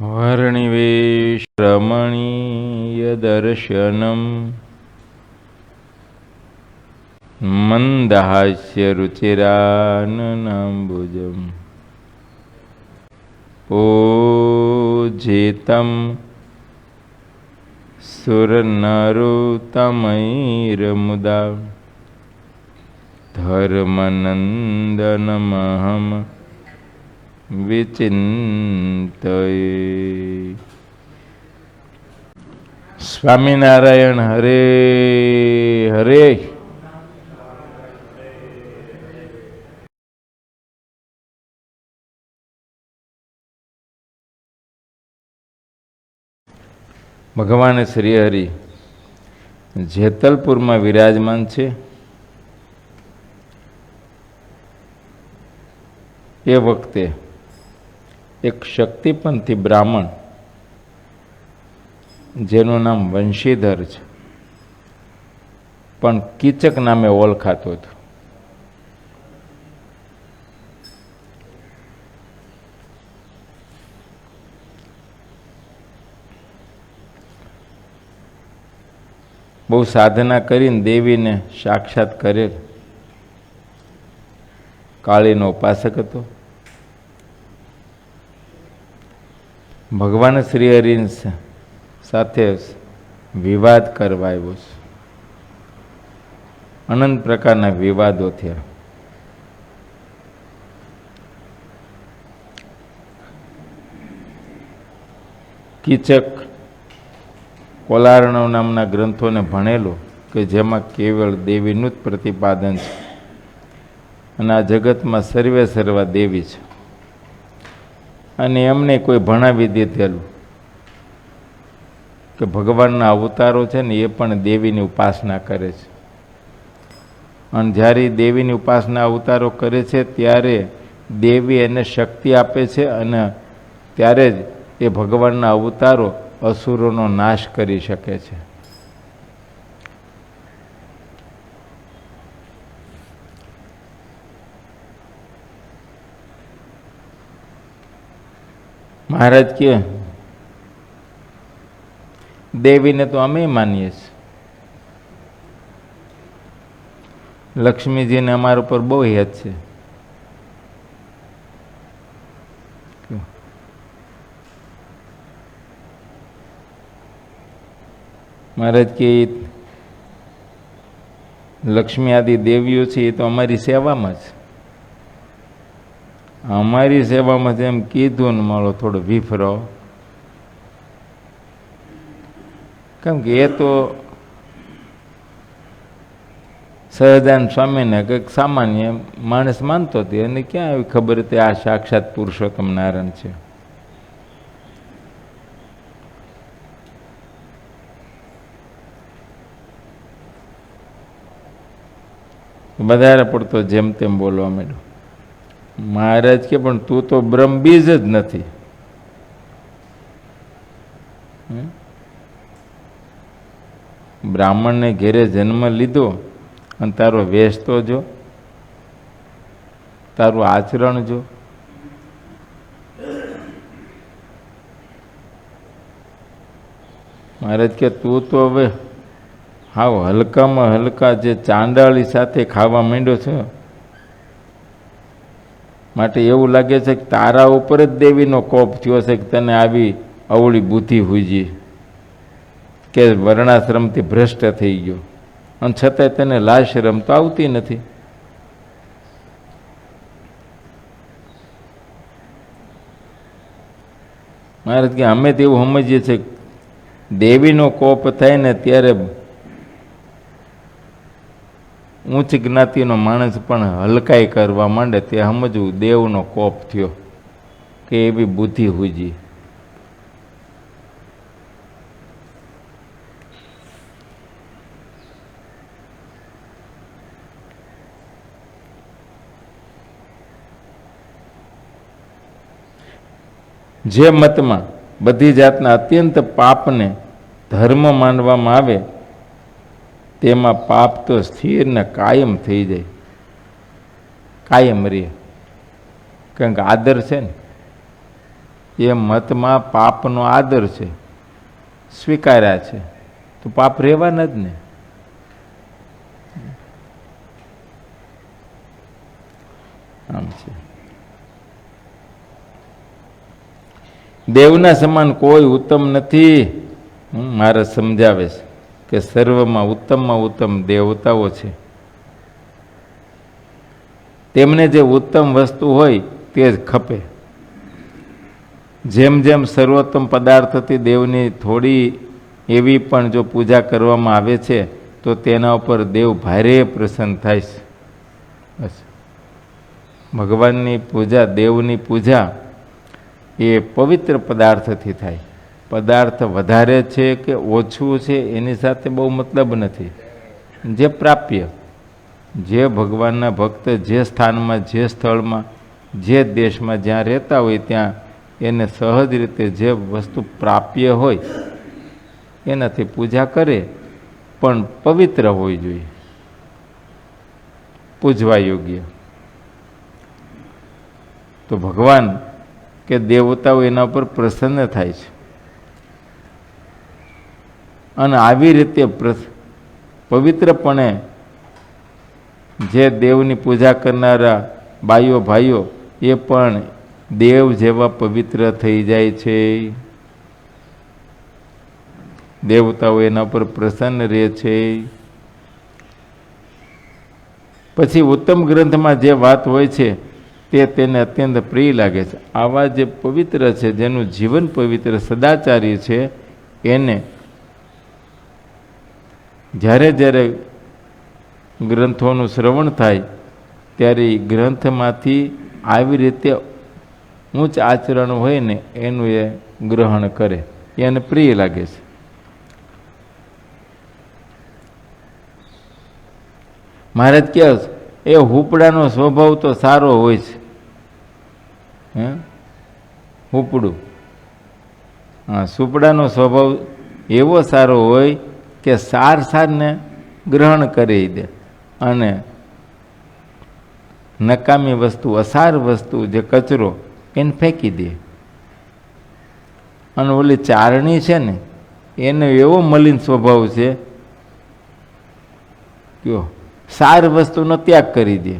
वर्णिवेशरमणीयदर्शनम् मन्दहास्यरुचिराननाम्बुजम् पूजितं सुरनरोत्तमैर्मुदा धर्मनन्दनमहं विचिन्तये। स्वामीनारायण हरे हरे। ભગવાન શ્રી હરિ જેતલપુરમાં વિરાજમાન છે. એ વખતે એક શક્તિપંથી બ્રાહ્મણ જેનું નામ વંશીધર છે, પણ કીચક નામે ઓળખાતો હતો. બહુ સાધના કરીને દેવીને સાક્ષાત કરેલ કાળીનો ઉપાસક હતો. ભગવાન શ્રી હરિ સાથે વિવાદ કરવા આવ્યો છે. અનંત પ્રકારના વિવાદો થયા. કીચક કોલાર્ણવ નામના ગ્રંથોને ભણેલો કે જેમાં કેવળ દેવીનું જ પ્રતિપાદન છે અને આ જગતમાં સર્વે સર્વા દેવી છે. અને એમને કોઈ ભણાવી દીધેલું કે ભગવાનના અવતારો છે ને એ પણ દેવીની ઉપાસના કરે છે. અને જ્યારે દેવીની ઉપાસના અવતારો કરે છે ત્યારે દેવી એને શક્તિ આપે છે અને ત્યારે જ એ ભગવાનના અવતારો અસુરોનો નાશ કરી શકે છે. મહારાજ કે દેવીને તો અમે માનીએ છીએ, લક્ષ્મીજીને અમારા ઉપર બહુ હેત છે. મહારાજ કે લક્ષ્મી આદિ દેવીઓ છે એ તો અમારી સેવામાં છે. અમારી સેવામાં જેમ કીધું ને મારો થોડો વિફરો, કેમ કે એ તો સહજાનંદ સ્વામીને કંઈક સામાન્ય માણસ માનતો હતો, એને ક્યાં આવી ખબર હતી આ સાક્ષાત પુરુષોત્તમ નારાયણ છે. વધારે પડતો જેમ તેમ બોલવા માંડ્યો. મહારાજ કે પણ તું તો બ્રહ્મ બીજ જ નથી. બ્રાહ્મણને ઘેરે જન્મ લીધો અને તારો વેશ તો જો, તારું આચરણ જો. મહારાજ કે તું તો હવે હાવ હલકામાં હલકા જે ચાંડાળી સાથે ખાવા માંડ્યો છે, માટે એવું લાગે છે કે તારા ઉપર જ દેવીનો કોપ થયો છે કે તને આવી અવળી બુદ્ધિ હુજી કે વર્ણાશ્રમથી ભ્રષ્ટ થઈ ગયો, અને છતાંય તને લાશરમ તો આવતી નથી. મહારાજ કે અમે તો એવું સમજીએ છીએ દેવીનો કોપ થાય ને ત્યારે ઉચ્ચ જ્ઞાતિનો માણસ પણ હલકાઈ કરવા માંડે, તે સમજવું દેવનો કોપ થયો કે એવી બુદ્ધિ હુજી. જે મતમાં બધી જાતના અત્યંત પાપને ધર્મ માનવામાં આવે તેમાં પાપ તો સ્થિર ને કાયમ થઈ જાય, કાયમ રહે. કારણ કે આદર છે ને, એ મતમાં પાપનો આદર છે, સ્વીકાર્યા છે, તો પાપ રહેવાના જ ને. આમ છે. દેવના સમાન કોઈ ઉત્તમ નથી. મારે સમજાવે છે કે સર્વમાં ઉત્તમ દેવતાઓ છે. તેમને જે ઉત્તમ વસ્તુ હોય તે જ ખપે. જેમ જેમ સર્વોત્તમ પદાર્થથી દેવની થોડી એવી પણ જો પૂજા કરવામાં આવે છે તો તેના ઉપર દેવ ભારે પ્રસન્ન થાય છે. બસ ભગવાનની પૂજા, દેવની પૂજા એ પવિત્ર પદાર્થથી થાય. પદાર્થ વધારે છે કે ઓછું છે એની સાથે બહુ મતલબ નથી. જે પ્રાપ્ય, જે ભગવાનના ભક્ત જે સ્થાનમાં, જે સ્થળમાં, જે દેશમાં જ્યાં રહેતા હોય ત્યાં એને સહજ રીતે જે વસ્તુ પ્રાપ્ય હોય એનાથી પૂજા કરે, પણ પવિત્ર હોવી જોઈએ, પૂજવા યોગ્ય. તો ભગવાન કે દેવતાઓ એના ઉપર પ્રસન્ન થાય છે. અને આવી રીતે પવિત્રપણે જે દેવની પૂજા કરનારા બાઈઓ ભાઈઓ એ પણ દેવ જેવા પવિત્ર થઈ જાય છે. દેવતાઓ એના પર પ્રસન્ન રહે છે. પછી ઉત્તમ ગ્રંથમાં જે વાત હોય છે તે તેને અત્યંત પ્રિય લાગે છે. આવા જે પવિત્ર છે, જેનું જીવન પવિત્ર સદાચારી છે, એને જ્યારે જ્યારે ગ્રંથોનું શ્રવણ થાય ત્યારે ગ્રંથમાંથી આવી રીતે ઉચ્ચ આચરણ હોય ને એનું એ ગ્રહણ કરે, એને પ્રિય લાગે છે. મહારાજ કહે એ હુપડાનો સ્વભાવ તો સારો હોય છે. હુપડું, હા, સુપડાનો સ્વભાવ એવો સારો હોય કે સારને ગ્રહણ કરી દે અને નકામી વસ્તુ, અસાર વસ્તુ, જે કચરો એને ફેંકી દે. અને ઓલી ચારણી છે ને એનો એવો મલિન સ્વભાવ છે કયો, સાર વસ્તુનો ત્યાગ કરી દે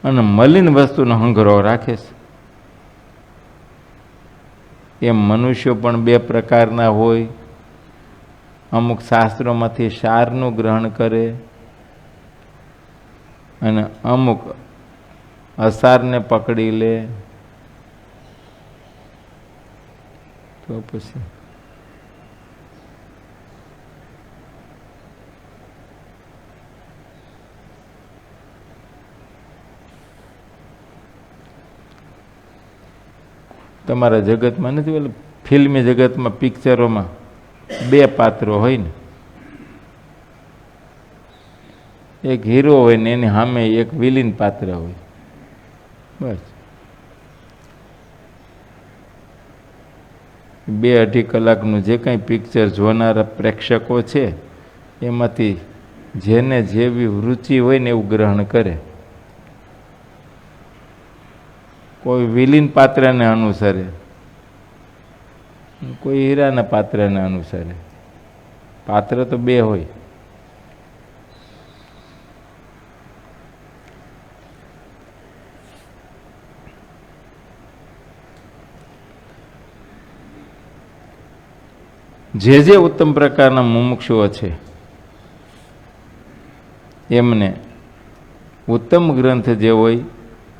અને મલિન વસ્તુનો સંગ્રહ રાખે છે. એમ મનુષ્યો પણ બે પ્રકારના હોય. અમુક શાસ્ત્રોમાંથી સારનું ગ્રહણ કરે અને અમુક અસારને પકડી લે. તો પછી તમારા જગતમાં નથી, પેલું ફિલ્મી જગતમાં, પિક્ચરોમાં બે પાત્રો હોય ને, એક હીરો હોય ને એની સામે એક વિલીન પાત્ર હોય. બસ 2-2.5 કલાકનું જે કંઈ પિક્ચર જોનારા પ્રેક્ષકો છે એમાંથી જેને જેવી રુચિ હોય ને એવું ગ્રહણ કરે. કોઈ વિલીન પાત્રને અનુસરે, કોઈ હીરાના પાત્રને અનુસરે. પાત્ર તો બે હોય. જે ઉત્તમ પ્રકારના મુમુક્ષુઓ છે એમને ઉત્તમ ગ્રંથ જે હોય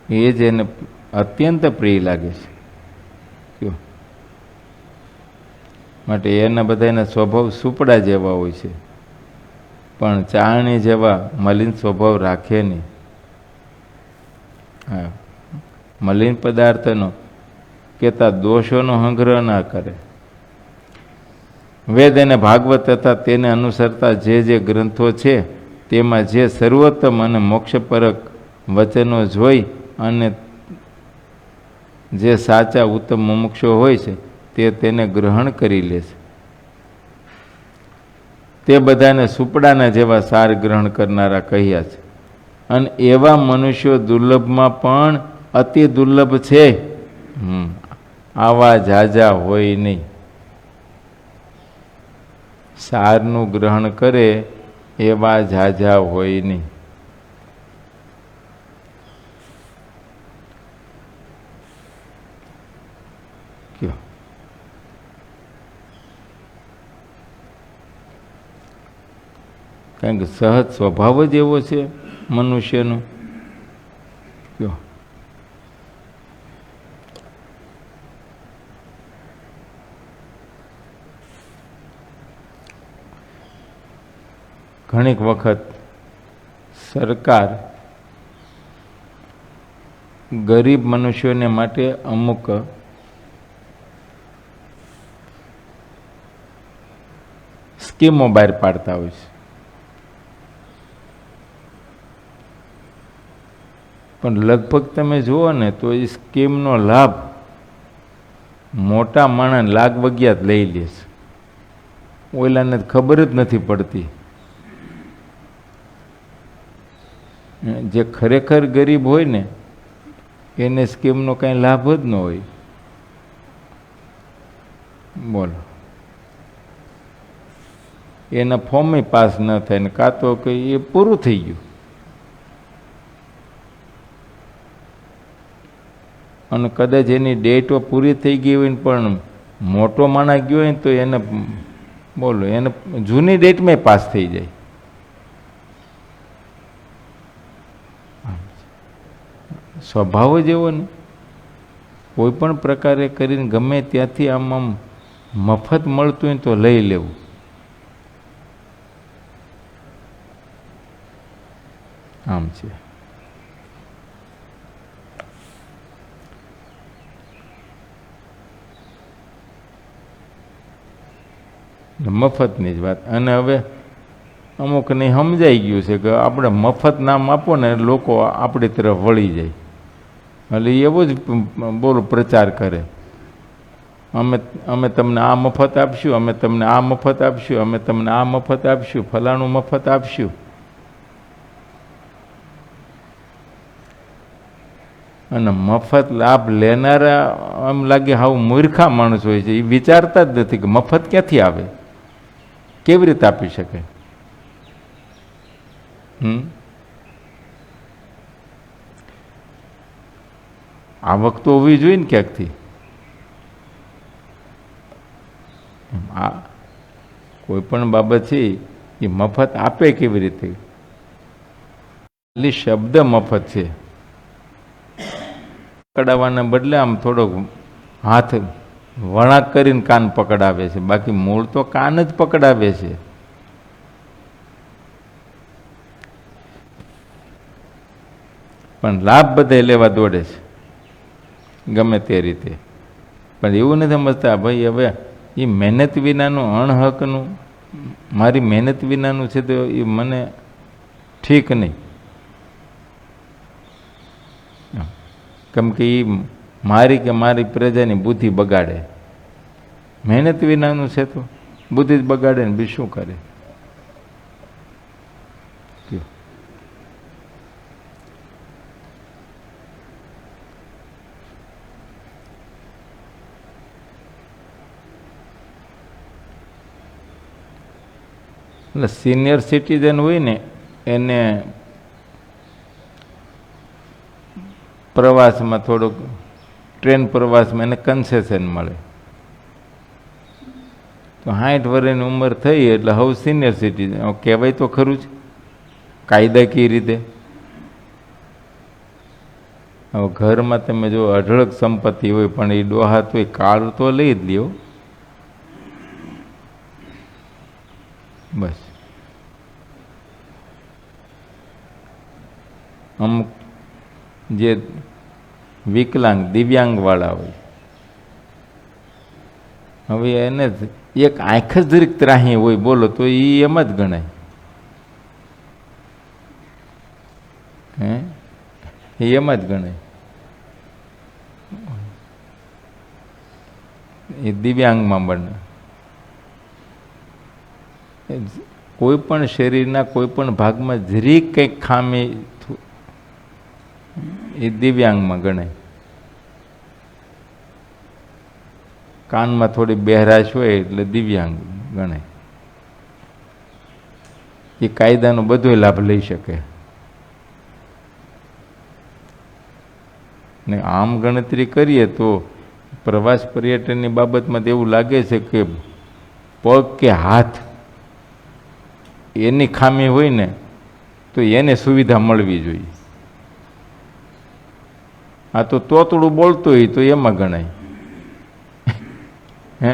એ જ એને અત્યંત પ્રિય લાગે છે. માટે એના બધાના સ્વભાવ સુપડા જેવા હોય છે, પણ ચારણી જેવા મલિન સ્વભાવ રાખે નહીં. હા, મલિન પદાર્થનો કેતા દોષોનો સંગ્રહ ના કરે. વેદ અને ભાગવત તથા તેને અનુસરતા જે ગ્રંથો છે તેમાં જે સર્વોત્તમ અને મોક્ષપરક વચનો જોઈ અને જે સાચા ઉત્તમ મુમુક્ષો હોય છે તે તેને ગ્રહણ કરી લે છે. તે બધાને સુપડાના જેવા સાર ગ્રહણ કરનારા કહ્યા છે. અને એવા મનુષ્યો દુર્લભમાં પણ અતિ દુર્લભ છે. આવા ઝાઝા હોય નહીં. સારનું ગ્રહણ કરે એવા ઝાઝા હોય નહીં. કયો કારણ કે સહજ સ્વભાવ જ એવો છે મનુષ્યનો. કયો ઘણીક વખત સરકાર ગરીબ મનુષ્યોને માટે અમુક સ્કીમો બહાર પાડતા હોય છે, પણ લગભગ તમે જુઓ ને તો એ સ્કીમનો લાભ મોટા માણસ લાગવગિયાત લઈ લે છે. ઓલાને ખબર જ નથી પડતી. જે ખરેખર ગરીબ હોય ને એને સ્કીમનો કાંઈ લાભ જ ન હોય. બોલો, એના ફોર્મે પાસ ન થાય ને કાં તો કે એ પૂરું થઈ ગયું. અને કદાચ એની ડેટો પૂરી થઈ ગઈ હોય ને પણ મોટો માણસ ગયો હોય ને તો એને બોલો એને જૂની ડેટમાં પાસ થઈ જાય. સ્વભાવ જ એવો ને કોઈ પણ પ્રકારે કરીને ગમે ત્યાંથી આમ મફત મળતું હોય તો લઈ લેવું. આમ છે. મફતની જ વાત. અને હવે અમુકને સમજાઈ ગયું છે કે આપણે મફત નામ આપો ને લોકો આપણી તરફ વળી જાય. એટલે એવો જ બોલો પ્રચાર કરે, અમે તમને આ મફત આપશું, અમે તમને આ મફત આપશું, અમે તમને આ મફત આપશું, ફલાણું મફત આપશું. અને મફત લાભ લેનારા આમ લાગે હાવ મૂર્ખા માણસ હોય છે. એ વિચારતા જ નથી કે મફત ક્યાંથી આવે, કેવી રીતે આપી શકે. આવક તો હોવી જોઈએ ને ક્યાંકથી. આ કોઈ પણ બાબત છે એ મફત આપે કેવી રીતે? ખાલી શબ્દ મફત છે. પકડાવાના બદલે આમ થોડોક હાથ વળાંક કરીને કાન પકડાવે છે, બાકી મૂળ તો કાન જ પકડાવે છે. પણ લાભ બધા લેવા દોડે છે ગમે તે રીતે. પણ એવું નથી સમજતા ભાઈ હવે એ મહેનત વિનાનું અણહકનું, મારી મહેનત વિનાનું છે તો એ મને ઠીક નહીં. કેમ કે એ મારી કે મારી પ્રજાની બુદ્ધિ બગાડે. મહેનત વિનાનું છે તો બુદ્ધિ જ બગાડે ને બી શું કરે. એટલે સિનિયર સિટીઝન હોય ને એને પ્રવાસમાં થોડુંક ટ્રેન પ્રવાસમાં એને કન્સેશન મળે. તો 60 વર્ષની ઉંમર થઈ એટલે હવે સિનિયર સિટીઝન કહેવાય તો ખરું જ કાયદાકીય રીતે. હવે ઘરમાં તમે જો અઢળક સંપત્તિ હોય પણ એ ડોહા તો કાર્ડ તો લઈ જ લ્યો બસ. અમુક જે વિકલાંગ દિવ્યાંગ વાળા હોય, હવે એને એક આંખ જ જરીક ત્રાહી હોય બોલો તો એ એમ જ ગણાય. એમ જ ગણાય. એ દિવ્યાંગમાં બને. કોઈ પણ શરીરના કોઈ પણ ભાગમાં જરીક કંઈક ખામી એ દિવ્યાંગમાં ગણાય. કાનમાં થોડી બહેરાશ હોય એટલે દિવ્યાંગ ગણાય. એ કાયદાનો બધો લાભ લઈ શકે. ને આમ ગણતરી કરીએ તો પ્રવાસ પર્યટનની બાબતમાં તો એવું લાગે છે કે પગ કે હાથ એની ખામી હોય ને તો એને સુવિધા મળવી જોઈએ. આ તો તોતડું બોલતો હોય તો એમાં ગણાય. હે,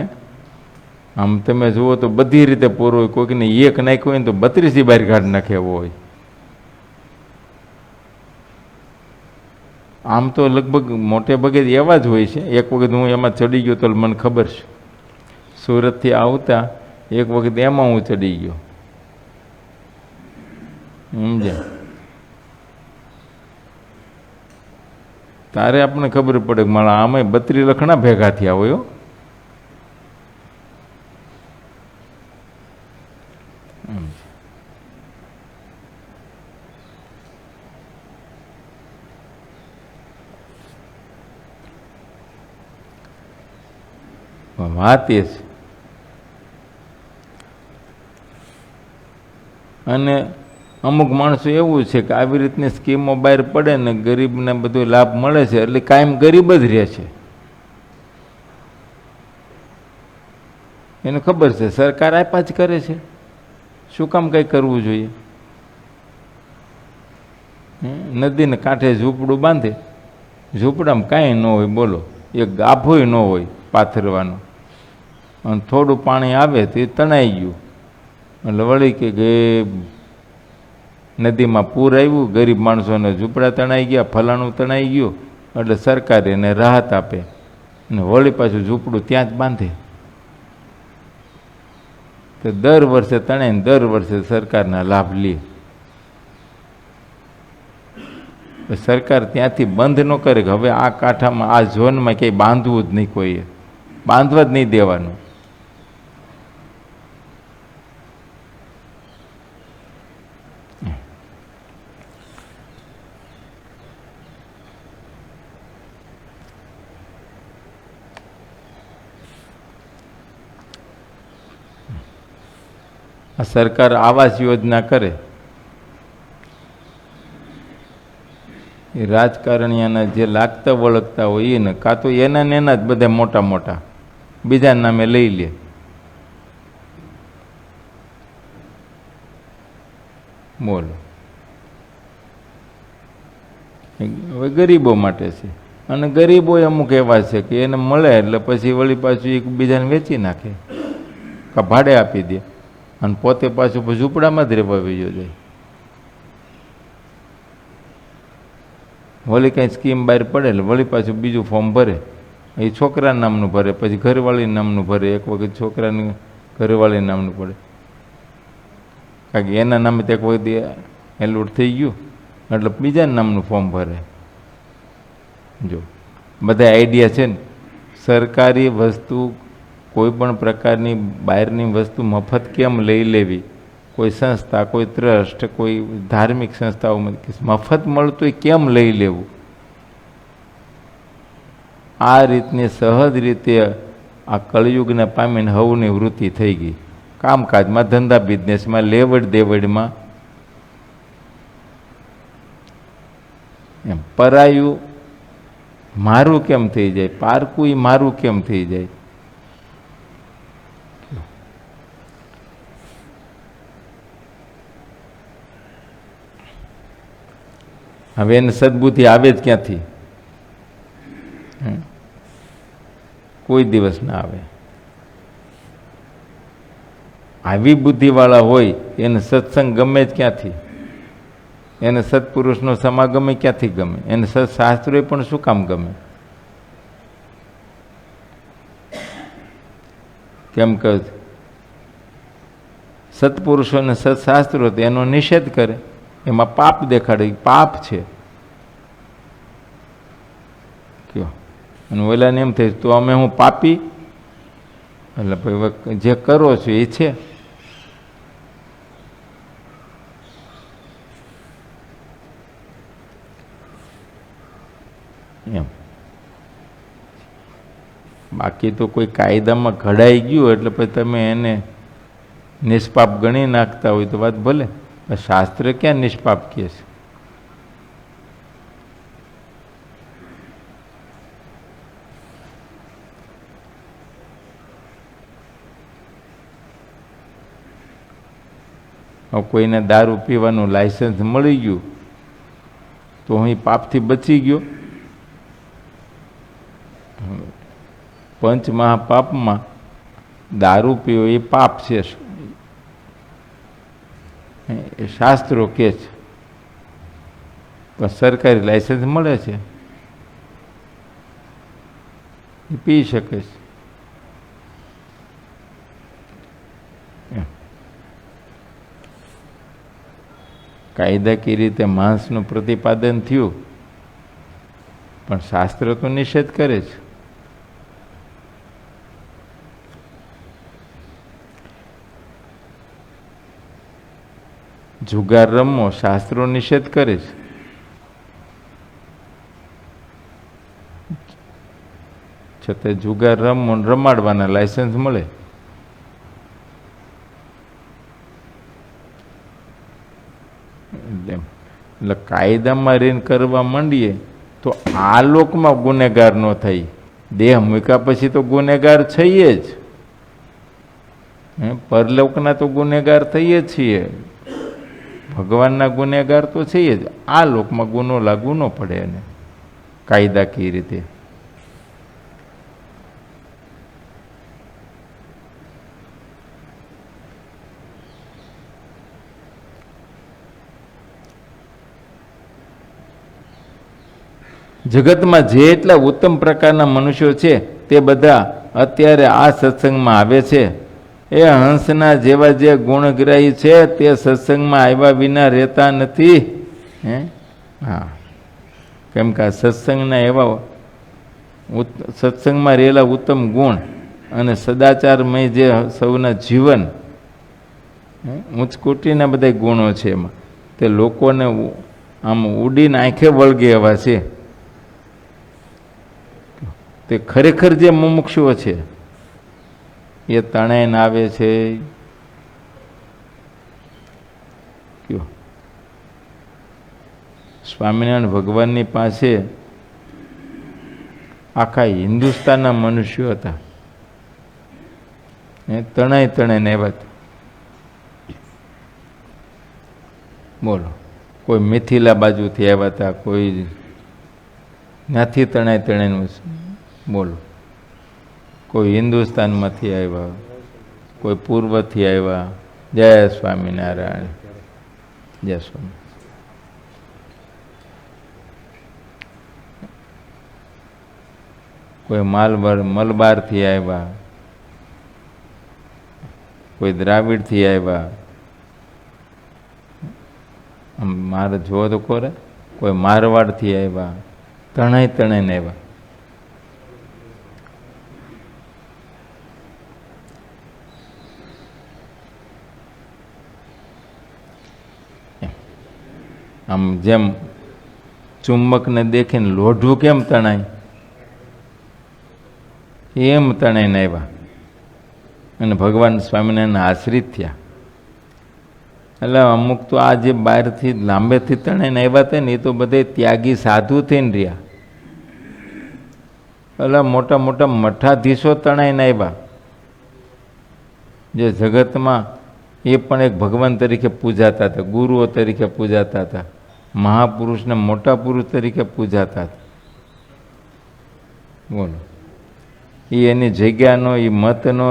આમ તમે જુઓ તો બધી રીતે પૂરો હોય. કોઈકને એક નાખ્યો હોય ને તો 32 બહાર કાઢ નાખે એવો હોય. આમ તો લગભગ મોટે ભાગે એવા જ હોય છે. એક વખત હું એમાં ચડી ગયો તો મને ખબર છે. સુરતથી આવતા એક વખત એમાં હું ચડી ગયો. સમજ્યા? તારે આપણને ખબર પડે કે મારા આમાં 32 લખણા ભેગા થયા હોય. વાત એ છે. અને અમુક માણસો એવું છે કે આવી રીતની સ્કીમો બહાર પડે ને ગરીબને બધો લાભ મળે છે એટલે કાયમ ગરીબ જ રહે છે. એને ખબર છે સરકાર આપ્યા જ કરે છે, શું કામ કંઈ કરવું જોઈએ? નદીને કાંઠે ઝૂંપડું બાંધે, ઝૂંપડામાં કાંઈ ન હોય, બોલો, એક ગાભોય ન હોય પાથરવાનો, અને થોડું પાણી આવે તો એ તણાઈ ગયું એટલે વળી કે નદીમાં પૂર આવ્યું, ગરીબ માણસોને ઝૂંપડા તણાઈ ગયા, ફલાણું તણાઈ ગયું, એટલે સરકાર એને રાહત આપે અને વળી પાછું ઝૂંપડું ત્યાં જ બાંધે. તો દર વર્ષે તણાઈને દર વર્ષે સરકારના લાભ લે. સરકાર ત્યાંથી બંધ ન કરે કે હવે આ કાંઠામાં આ ઝોનમાં ક્યાંય બાંધવું જ નહીં, કોઈએ બાંધવા જ નહીં દેવાનું. આ સરકાર આવાસ યોજના કરે, એ રાજકારણીયાના જે લાગતા વળગતા હોય એને કાં તો એના ને એના જ બધા મોટા મોટા બીજા નામે લઈ લે. બોલો, હવે ગરીબો માટે છે. અને ગરીબો અમુક એવા છે કે એને મળે એટલે પછી વળી પાછું એકબીજાને વેચી નાખે કાં ભાડે આપી દે અને પોતે પાછું ઝૂંપડામાં જ રહેવા જાય. વળી કંઈ સ્કીમ બહાર પડે એટલે વળી પાછું બીજું ફોર્મ ભરે, એ છોકરા નામનું ભરે, પછી ઘરવાળી નામનું ભરે. એક વખત છોકરાને ઘરવાળી નામનું પડે, કારણ કે એના નામે તો એક વખત એલર્ટ થઈ ગયું એટલે બીજા નામનું ફોર્મ ભરે. જો બધા આઈડિયા છે ને. સરકારી વસ્તુ, કોઈ પણ પ્રકારની બહારની વસ્તુ મફત કેમ લઈ લેવી? કોઈ સંસ્થા, કોઈ ટ્રસ્ટ, કોઈ ધાર્મિક સંસ્થાઓમાં મફત મળતું એ કેમ લઈ લેવું? આ રીતની સહજ રીતે આ કળયુગને પામીને હવની વૃત્તિ થઈ ગઈ. કામકાજમાં, ધંધા બિઝનેસમાં, લેવડ દેવડમાં એમ પરાયું મારું કેમ થઈ જાય, પારકું મારું કેમ થઈ જાય? હવે એને સદબુદ્ધિ આવે જ ક્યાંથી? કોઈ દિવસ ના આવે. આવી બુદ્ધિવાળા હોય એને સત્સંગ ગમે જ ક્યાંથી? એને સત્પુરુષનો સમાગમે ક્યાંથી ગમે? એને સત્શાસ્ત્રોએ પણ શું કામ ગમે? કેમ કે સત્પુરુષો અને સત્શાસ્ત્રો એનો નિષેધ કરે, એમાં પાપ દેખાડે, પાપ છે કયો. અને ઓલાને એમ થાય તો અમે હું પાપી, એટલે ભાઈ જે કરો છો એ છે. એમ બાકી તો કોઈ કાયદામાં ઘડાઈ ગયું એટલે પછી તમે એને નિષ્પાપ ગણી નાખતા હોય તો વાત ભલે, શાસ્ત્ર ક્યાં નિષ્પાપ કહે છે? કોઈને દારૂ પીવાનું લાયસન્સ મળી ગયું તો હું પાપથી બચી ગયો? પંચ મહાપાપમાં દારૂ પીવો એ પાપ છે, એ શાસ્ત્રો કે છે, પણ સરકારી લાયસન્સ મળે છે, એ પી શકે છે. કાયદાકીય રીતે માંસનું પ્રતિપાદન થયું, પણ શાસ્ત્ર તો નિષેધ કરે છે. જુગાર રમવો શાસ્ત્રો નિષેધ કરે છે. છતાં જુગાર રમવો રમાડવાના લાયસન્સ મળે. એટલે કાયદામાં રહીને કરવા માંડીએ તો આ લોકમાં ગુનેગાર ન થઈ, દેહ મૂક્યા પછી તો ગુનેગાર થઈએ જ, પરલોકના તો ગુનેગાર થઈએ જ છીએ, ભગવાનના ગુનેગાર તો છીએ જ. આ લોકમાં ગુનો લાગુ ન પડે એને કાયદાકીય રીતે. જગતમાં જેટલા ઉત્તમ પ્રકારના મનુષ્યો છે તે બધા અત્યારે આ સત્સંગમાં આવે છે. એ હંસના જેવા જે ગુણગ્રાહી છે તે સત્સંગમાં આવ્યા વિના રહેતા નથી. હા, કેમ કે આ સત્સંગના એવા સત્સંગમાં રહેલા ઉત્તમ ગુણ અને સદાચારમય જે સૌના જીવન, ઉચ્ચકોટીના બધા ગુણો છે એમાં, તે લોકોને આમ ઉડીને આંખે વળગે એવા છે. તે ખરેખર જે મુમુક્ષુઓ છે એ તણાઈને આવે છે. કયો સ્વામિનારાયણ ભગવાનની પાસે આખા હિન્દુસ્તાનના મનુષ્યો હતા, એ તણાઈને આવ્યા હતા. બોલો, કોઈ મિથિલા બાજુથી આવ્યા હતા, કોઈ ત્યાંથી તણાઈનું, બોલો, કોઈ હિન્દુસ્તાનમાંથી આવ્યા, કોઈ પૂર્વથી આવ્યા. જય સ્વામિનારાયણ, જય સ્વામી. કોઈ મલબારથી આવ્યા, કોઈ દ્રાવિડથી આવ્યા. મારે જોવો તો કોરે, કોઈ મારવાડથી આવ્યા, તણાઈને આવ્યા. આમ જેમ ચુંબકને દેખીને લોઢું કેમ તણાય, એમ તણાઈને આવ્યા અને ભગવાન સ્વામિનારાયણના આશ્રિત થયા. એટલે અમુક તો આ જે બહારથી લાંબેથી તણાઈને આવ્યા હતા ને એ તો બધે ત્યાગી સાધુ થઈને રહ્યા. એટલે મોટા મોટા મઠાધીશો તણાઈને આવ્યા, જે જગતમાં એ પણ એક ભગવાન તરીકે પૂજાતા હતા, ગુરુઓ તરીકે પૂજાતા હતા, મહાપુરુષને મોટા પુરુષ તરીકે પૂજાતા હતા. બોલો, એ એની જગ્યાનો, એ મતનો,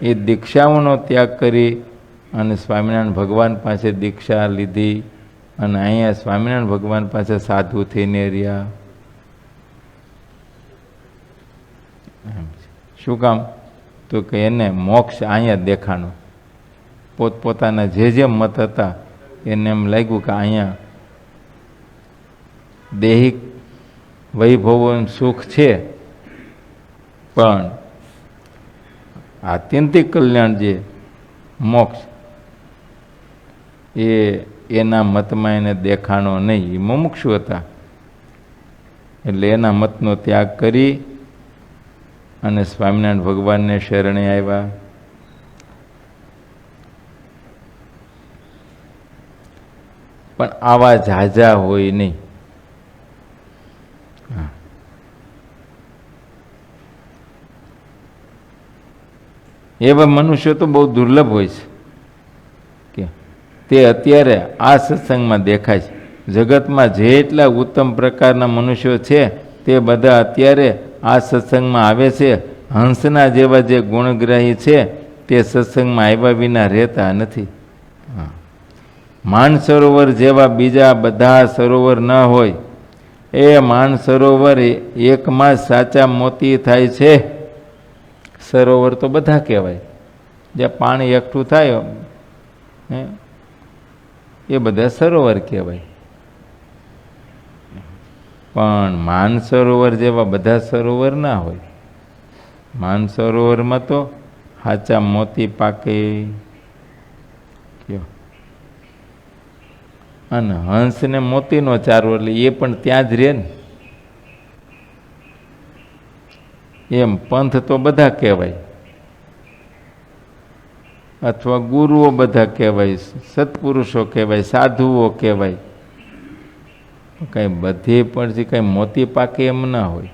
એ દીક્ષાઓનો ત્યાગ કરી અને સ્વામિનારાયણ ભગવાન પાસે દીક્ષા લીધી અને અહીંયા સ્વામિનારાયણ ભગવાન પાસે સાધુ થઈને રહ્યા. શું કામ? તો કે એને મોક્ષ અહીંયા દેખાણો. પોતપોતાના જે મત હતા એને એમ લાગ્યું કે અહીંયા દૈહિક વૈભવોનું સુખ છે, પણ આત્યંતિક કલ્યાણ જે મોક્ષ એના મતમાં એને દેખાણો નહીં. એ મુમુક્ષુ હતા એટલે એના મતનો ત્યાગ કરી અને સ્વામિનારાયણ ભગવાનને શરણે આવ્યા. પણ આવા ઝાઝા હોય નહીં. એવા મનુષ્યો તો બહુ દુર્લભ હોય છે કે તે અત્યારે આ સત્સંગમાં દેખાય છે. જગતમાં જેટલા ઉત્તમ પ્રકારના મનુષ્યો છે તે બધા અત્યારે આ સત્સંગમાં આવે છે. હંસના જેવા જે ગુણગ્રાહી છે તે સત્સંગમાં આવ્યા વિના રહેતા નથી. માનસરોવર જેવા બીજા બધા સરોવર ન હોય. એ માનસરોવર એકમાં સાચા મોતી થાય છે. સરોવર તો બધા કહેવાય, જ્યાં પાણી એકઠું થાય એ બધા સરોવર કહેવાય. પણ માનસરોવર જેવા બધા સરોવર ના હોય. માનસરોવરમાં તો સાચા મોતી પાકે. અને હંસને મોતીનો ચારો એટલે એ પણ ત્યાં જ રહે ને. એમ પંથ તો બધા કહેવાય, અથવા ગુરુઓ બધા કહેવાય, સત્પુરુષો કહેવાય, સાધુઓ કહેવાય. કઈ બધી પરથી કઈ મોતી પાકે એમ ના હોય.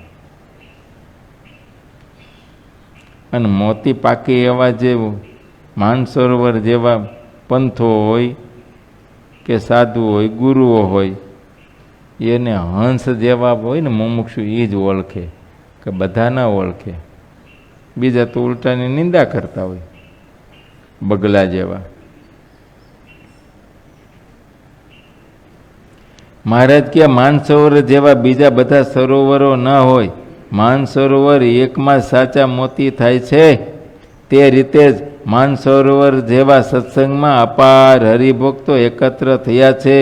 અને મોતી પાકે એવા જે માનસરોવર જેવા પંથો હોય કે સાધુ હોય, ગુરુઓ હોય, એને હંસ જેવા હોય ને મુમુક્ષુ એ જ ઓળખે, કે બધા ના ઓળખે. બીજા તો ઉલટાની નિંદા કરતા હોય, બગલા જેવા. મહારાજ કે માનસરોવર જેવા બીજા બધા સરોવરો ન હોય. માનસરોવર એકમાં સાચા મોતી થાય છે. તે રીતે જ માનસરોવર જેવા સત્સંગમાં અપાર હરિભક્તો એકત્ર થયા છે.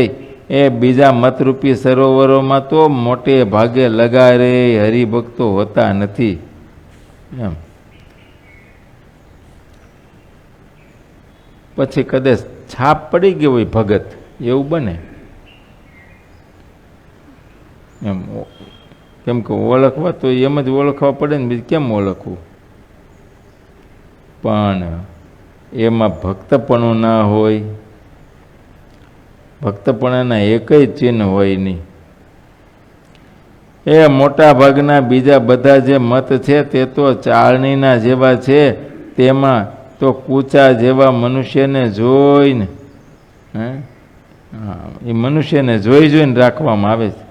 એ બીજા મતરૂપી સરોવરોમાં તો મોટે ભાગે લગારે હરિભક્તો હોતા નથી. એમ પછી કદાચ છાપ પડી ગઈ હોય ભગત, એવું બને. એમ કેમ કે ઓળખવા તો એમ જ ઓળખવા પડે ને, બીજું કેમ ઓળખવું? પણ એમાં ભક્તપણું ના હોય, ભક્તપણાના એકય ચિહ્ન હોય નહીં. એ મોટા ભાગના બીજા બધા જે મત છે તે તો ચાળણીના જેવા છે. તેમાં તો કૂચા જેવા મનુષ્યને જોઈને એ મનુષ્યને જોઈને રાખવામાં આવે છે.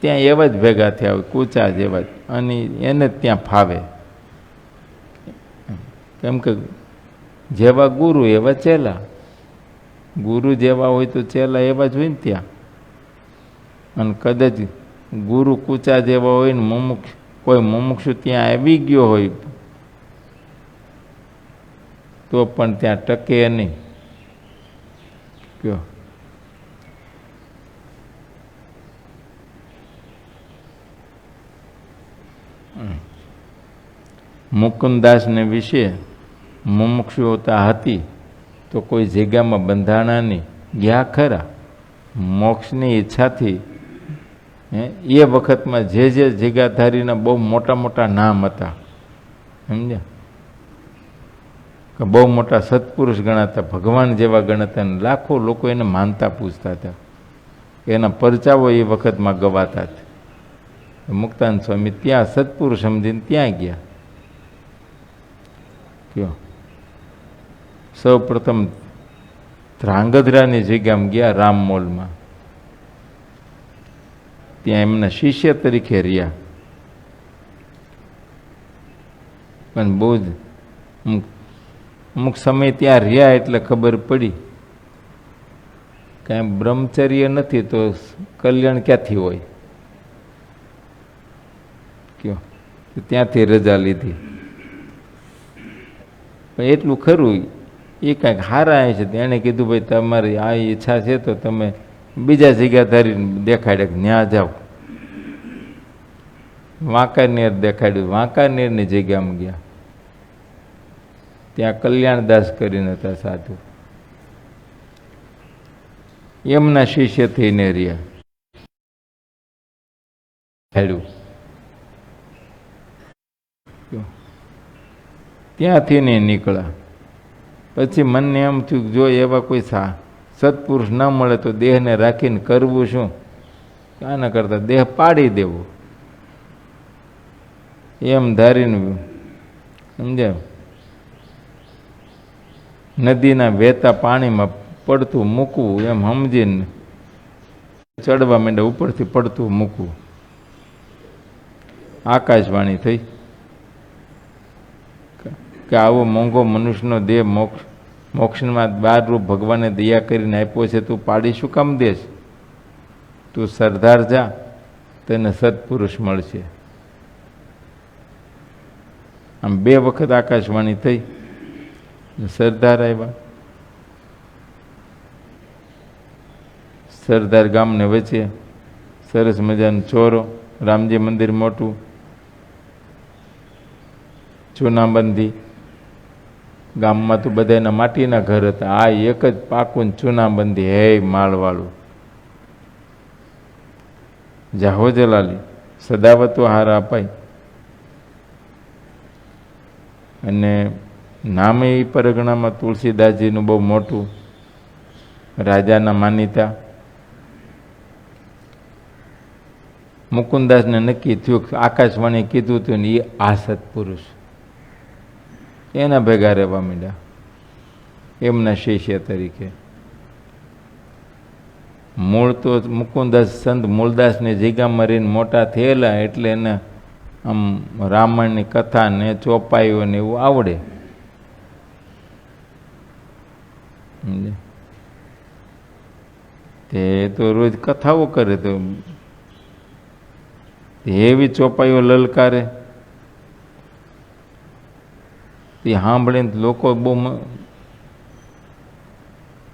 ત્યાં એવા જ ભેગા થયા હોય, કૂચા જેવા જ, અને એને જ ત્યાં ફાવે. કેમ કે જેવા ગુરુ એવા ચેલા. ગુરુ જેવા હોય તો ચેલા એવા જ હોય ને ત્યાં. અને કદાચ ગુરુ કૂચા જેવા હોય ને કોઈ મુમુક્ષુ ત્યાં આવી ગયો હોય તો પણ ત્યાં ટકે નહીં. કયો મુકુંદાસને વિશે મુમુક્ષુતા હતી તો કોઈ જગ્યામાં બંધાણાની ગયા ખરા. મોક્ષની ઈચ્છાથી એ વખતમાં જે જગ્યાધારીના બહુ મોટા મોટા નામ હતા, સમજ્યા, કે બહુ મોટા સત્પુરુષ ગણાતા, ભગવાન જેવા ગણાતા, ને લાખો લોકો એને માનતા પૂછતા હતા. એના પરચાઓ એ વખતમાં ગવાતા હતા. મુક્તાનંદ સ્વામી ત્યાં સત્પુરુષ સમજીને ત્યાં ગયા. કયો સૌ પ્રથમ ધ્રાંગધ્રાની જગ્યામાં ગયા, રામમોલમાં. ત્યાં એમના શિષ્ય તરીકે રહ્યા. પણ બહુ જ અમુક સમય ત્યાં રહ્યા એટલે ખબર પડી કાંઈ બ્રહ્મચર્ય નથી તો કલ્યાણ ક્યાંથી હોય. કયો ત્યાંથી રજા લીધી. પણ એટલું ખરું, એ કાંઈક હારા છે. એણે કીધું ભાઈ તમારી આ ઈચ્છા છે તો તમે બીજા જગ્યા ધરીને દેખાડે કે ન્યા જાઓ. વાંકાનેર દેખાડ્યું, વાંકાનેરની જગ્યામાં ગયા. ત્યાં કલ્યાણદાસ કરીને હતા સાધુ, એમના શિષ્ય થઈને રહ્યા. ત્યાંથી નહીં નીકળ્યા. પછી મનને એમ થયું કે જો એવા કોઈ સત્પુરુષ ન મળે તો દેહને રાખીને કરવું શું? આના કરતાં દેહ પાડી દેવો એમ ધારીને સમજાય નદીના વહેતા પાણીમાં પડતું મૂકવું એમ સમજીને ચડવા માંડે, ઉપરથી પડતું મૂકવું. આકાશવાણી થઈ કે આવો મોંઘો મનુષ્યનો દેહ મોક્ષમાં 12 રૂપ ભગવાને દયા કરીને આપ્યો છે, તું પાડી શું કામ દેશ? તું સરદાર જા, તને સત્પુરુષ મળશે. આમ 2 વખત આકાશવાણી થઈ, સરદાર આવ્યા. સરદાર ગામને વચ્ચે સરસ મજાનો ચોરો, રામજી મંદિર મોટું, ચૂનાબંધી. ગામમાં તો બધાના માટીના ઘર હતા, આ એક જ પાકું ચૂનાબંધી. હે માળવાળું જાહો જલાલી, સદાવતો હાર અપાય. અને નામે એ પરગણામાં તુલસીદાસજીનું બહુ મોટું, રાજાના માનીતા. મુકુંદાસને નક્કી થયું, આકાશવાણી કીધું હતું ને એ આ સત્પુરુષ, એના ભેગા રહેવા માંડ્યા એમના શિષ્ય તરીકે. મૂળ તો મુકુંદાસ સંત મૂળદાસની જીગામાં રહીને મોટા થયેલા, એટલે એને આમ રામાયણની કથા ને ચોપાઈઓ ને એવું આવડે. તે તો રોજ કથાઓ કરે, તો એવી ચોપાઈઓ લલકારે, તે સાંભળીને લોકો બહુ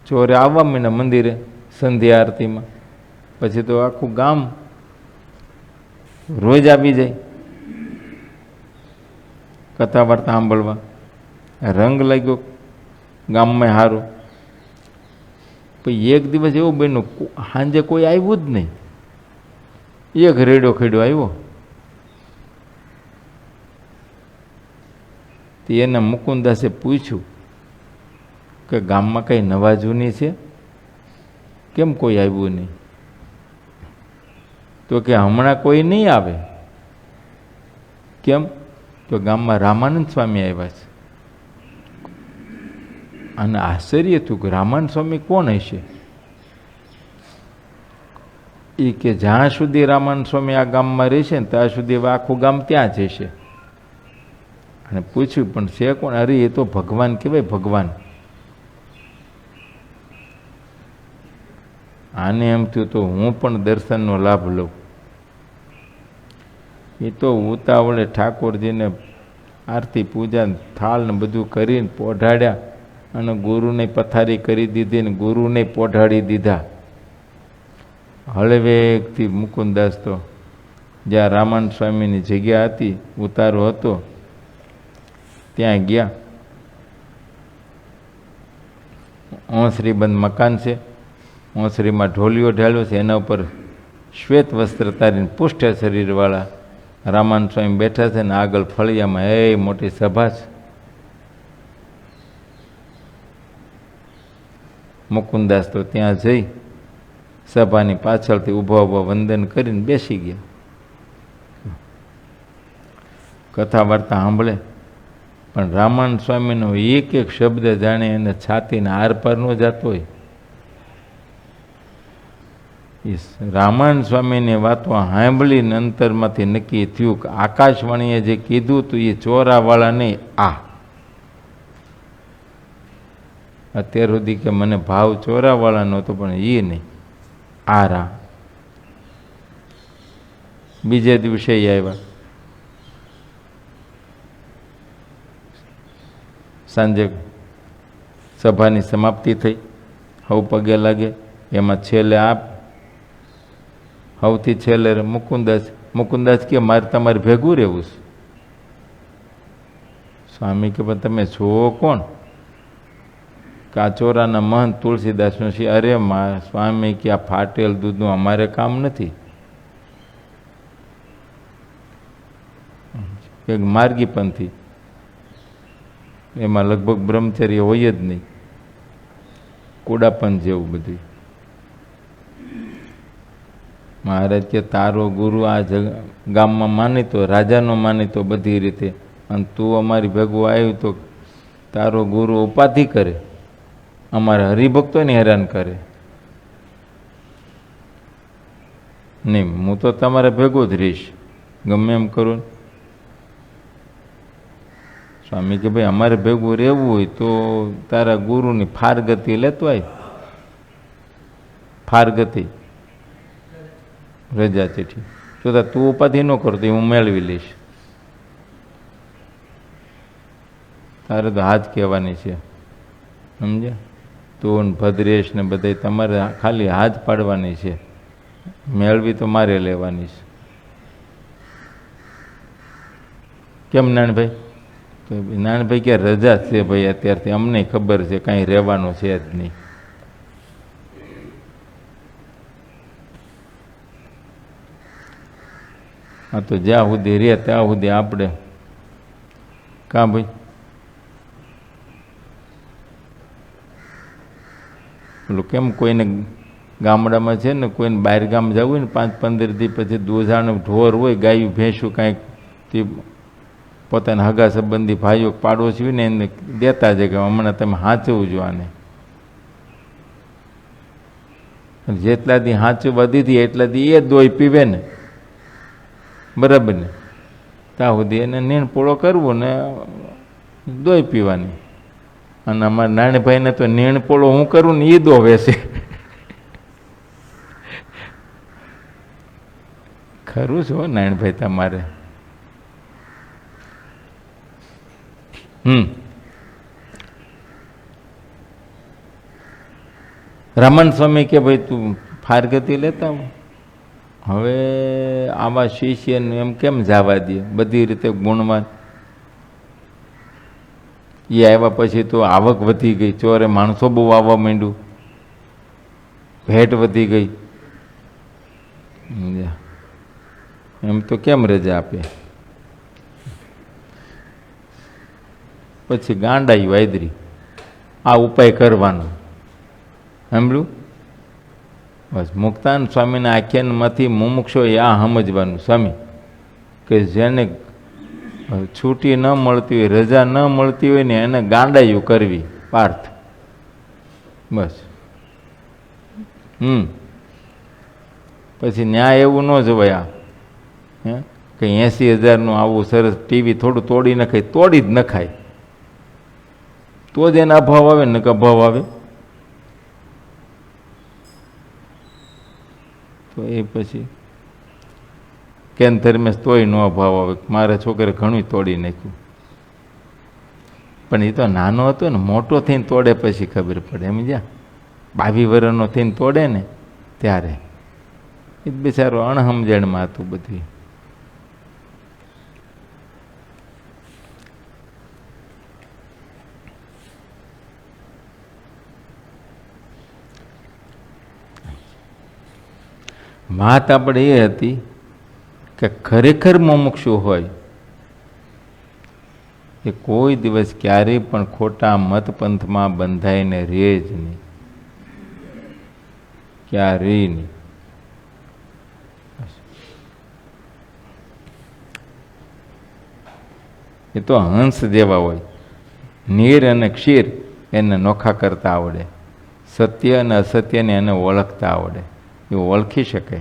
ચોરે આવવા માંડ્યા મંદિરે સંધ્યા આરતીમાં. પછી તો આખું ગામ રોજ આવી જાય કથા વાર્તા સાંભળવા. રંગ લાગ્યો ગામમાં સારું. પછી એક દિવસ એવું બન્યું, સાંજે કોઈ આવ્યું જ નહીં. એક રેડો ખેડો આવ્યો, તે એને મુકુંદાસે પૂછ્યું કે ગામમાં કઈ નવા જૂની છે, કેમ કોઈ આવ્યું નહીં? તો કે હમણાં કોઈ નહીં આવે. કેમ? તો ગામમાં રામાનંદ સ્વામી આવ્યા છે. અને આશ્ચર્ય થયું કે રામાનંદ સ્વામી કોણ હશે? એ કે જ્યાં સુધી રામાનંદ સ્વામી આ ગામમાં રહેશે ને ત્યાં સુધી આખું ગામ ત્યાં જ હશે. અને પૂછ્યું પણ છે કોણ? અરે એ તો ભગવાન કહેવાય, ભગવાન. આને એમ થયું તો હું પણ દર્શનનો લાભ લઉં. એ તો ઉતાવળે ઠાકોરજીને આરતી પૂજા થાળ ને બધું કરીને પોઢાડ્યા, અને ગુરુને પથારી કરી દીધી ને ગુરુને પોઢાડી દીધા. હળવેકથી મુકુંદાસ તો જ્યાં રામાનંદ સ્વામીની જગ્યા હતી, ઉતારો હતો, ત્યાં ગયા. ઓસરીબંધ મકાન છે, ઓસરીમાં ઢોલિયો ઢાળ્યો છે, એના ઉપર શ્વેત વસ્ત્ર તારીને પુષ્ટ શરીરવાળા રામાનંદ સ્વામી બેઠા છે, ને આગળ ફળિયામાં મોટી સભા છે. મુકુંદાસ તો ત્યાં જઈ સભાની પાછળથી ઊભા ઊભા વંદન કરીને બેસી ગયા. કથા વાર્તા સાંભળે, પણ રામાનંદ સ્વામીનો એક એક શબ્દ જાણે એને છાતીને આર પાર ન જતો હોય. રામાનંદ સ્વામીની વાતો સાંભળીને અંતરમાંથી નક્કી થયું કે આકાશવાણીએ જે કીધું હતું એ ચોરાવાળા નહીં, આ અત્યાર સુધી કે મને ભાવ ચોરાવાળા નહોતો, પણ એ નહીં, આ રા. બીજે દિવસે આવ્યા. સાંજે સભાની સમાપ્તિ થઈ, હવ પગે લાગે. એમાં છેલ્લે સૌથી છેલ્લે મુકુંદાસ કે મારે તમારે ભેગું રહેવું છે. સ્વામી કે પણ તમે છો કોણ? કાચોરાના મહંત તુલસીદાસનો છે. અરે સ્વામી કે આ ફાટેલ દૂધનું અમારે કામ નથી. એક માર્ગી પંથી, એમાં લગભગ બ્રહ્મચર્ય હોય જ નહીં, કુડાપંથ જેવું બધું. મહારાજ કે તારો ગુરુ આ ગામમાં માનીતો, રાજાનો માનીતો બધી રીતે, અને તું અમારી ભેગું આવ્યું તો તારો ગુરુ ઉપાધિ કરે, અમારા હરિભક્તોને હેરાન કરે. નહીં, હું તો તમારે ભેગો જ રહીશ, ગમે એમ કરું. સ્વામી કે ભાઈ અમારે ભેગું રહેવું હોય તો તારા ગુરુની ફારગતિ લેતો આય. ફારગતિ રજા ચીઠી તો તું ઉપાધિ ન કરતો, હું મેળવી લઈશ. તારે તો હાથ કહેવાની છે, સમજ્યા? તું ભદ્રેશ ને બધા તમારે ખાલી હાથ પાડવાની છે, મેળવી તો મારે લેવાની છે. કેમ નાનભાઈ? તો નાનભાઈ કે રજા છે ભાઈ અત્યારથી, અમને ખબર છે કાંઈ રહેવાનું છે જ નહીં. હા તો જ્યાં સુધી રહે ત્યાં સુધી આપણે કાં ભાઈ? પેલું કેમ કોઈને ગામડામાં છે ને, કોઈને બહાર ગામ જવું હોય ને 5-15 દી પછી દોઝાનું ઢોર હોય, ગાયું ભેંસું કાંઈક તે પોતાના હગા સંબંધી ભાઈઓ પાડોશી હોય ને એને દેતા છે કે હમણાં તમે હાંચવું જો આને. જેટલા દી હાંચવા દીધી એટલા દી એ દોઈ પીવે ને, બરાબર ને? ત્યાં સુધી એને નીણપોળો કરવો ને દોઈ પીવાની. અને અમારા નાનભાઈને તો નીણપોળો હું કરું ને એ દોવે છે. ખરું છે હો નાનભાઈ તમારે. રમણ સ્વામી કે ભાઈ તું ફારગતિ લેતા હો. હવે આવા શિષ્યને એમ કેમ જવા દે? બધી રીતે ગુણવાન. એ આવ્યા પછી તો આવક વધી ગઈ, ચોરે માણસો બહુ આવવા માંડ્યું, ભેટ વધી ગઈ. એમ તો કેમ રજા આપે? પછી ગાંડાઈ વાયદરી, આ ઉપાય કરવાનો. સાંભળ્યું? બસ મુક્તાન સ્વામીના આખ્યાનમાંથી મુમુક્ષો આ સમજવાનું સ્વામી કે જેને છૂટી ન મળતી હોય, રજા ન મળતી હોય ને એને ગાંડાયું કરવી પાર્થ. બસ. પછી ન્યાય એવું ન જવાય. હે કંઈ 80,000નું આવું સરસ ટીવી થોડું તોડી નખાય, તોડી જ નખાય તો જ એના અભાવ આવે ને, કે અભાવ આવે તો એ પછી કેન ધર્મેશ તોય નો અભાવ આવે. મારા છોકરે ઘણું તોડી નાખ્યું, પણ એ તો નાનો હતો ને, મોટો થઈને તોડે પછી ખબર પડે. એમ જ્યાં 22 વર્ષનો થઈને તોડે ને ત્યારે એ બિચારો અણસમજણમાં હતું બધું. વાત આપણે એ હતી કે ખરેખર મુમુક્ષુ હોય એ કોઈ દિવસ ક્યારેય પણ ખોટા મતપંથમાં બંધાઈને રહે જ નહીં, ક્યારેય નહીં. એ તો હંસ જેવા હોય, નીર અને ક્ષીર એને નોખા કરતા આવડે, સત્ય અને અસત્યને એને ઓળખતા આવડે. એ ઓળખી શકે,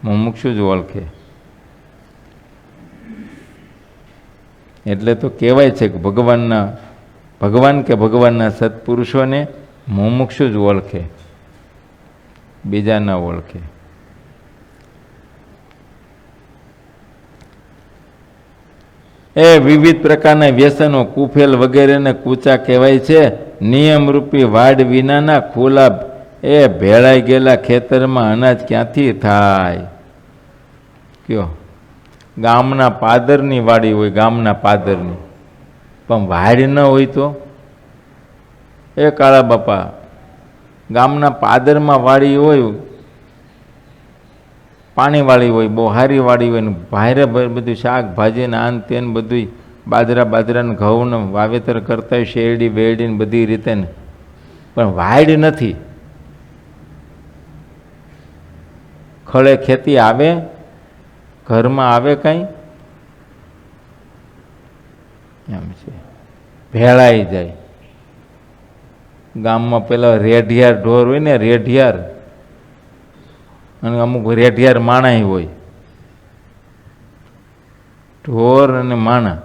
મુમુક્ષુ જ ઓળખે. એટલે તો કહેવાય છે કે ભગવાન કે ભગવાનના સત્પુરુષોને મુમુક્ષુ જ ઓળખે, બીજા ના ઓળખે. એ વિવિધ પ્રકારના વ્યસનો, કુફેલ વગેરેને કૂચા કહેવાય છે. નિયમરૂપી વાડ વિનાના ખુલ્લા એ ભેળાઈ ગયેલા ખેતરમાં અનાજ ક્યાંથી થાય? કયો? ગામના પાદરની વાડી હોય, ગામના પાદરની, પણ વાડ ન હોય તો? એ કાળા બાપા, ગામના પાદરમાં વાડી હોય, પાણીવાળી હોય, બહુ સારીવાળી હોય ને ભારે બધું શાકભાજી ને આન તેન બધું બાજરાને ઘઉંને વાવેતર કરતા હોય, શેરડી બેરડીને બધી રીતે ને, પણ વાડ નથી. ખળે ખેતી આવે, ઘરમાં આવે કાંઈ એમ છે, ભેળાઈ જાય. ગામમાં પેલા રેઢિયાર ઢોર હોય ને, રેઢિયાર, અને અમુક રેઢિયાર માણાય હોય, ઢોર અને માણા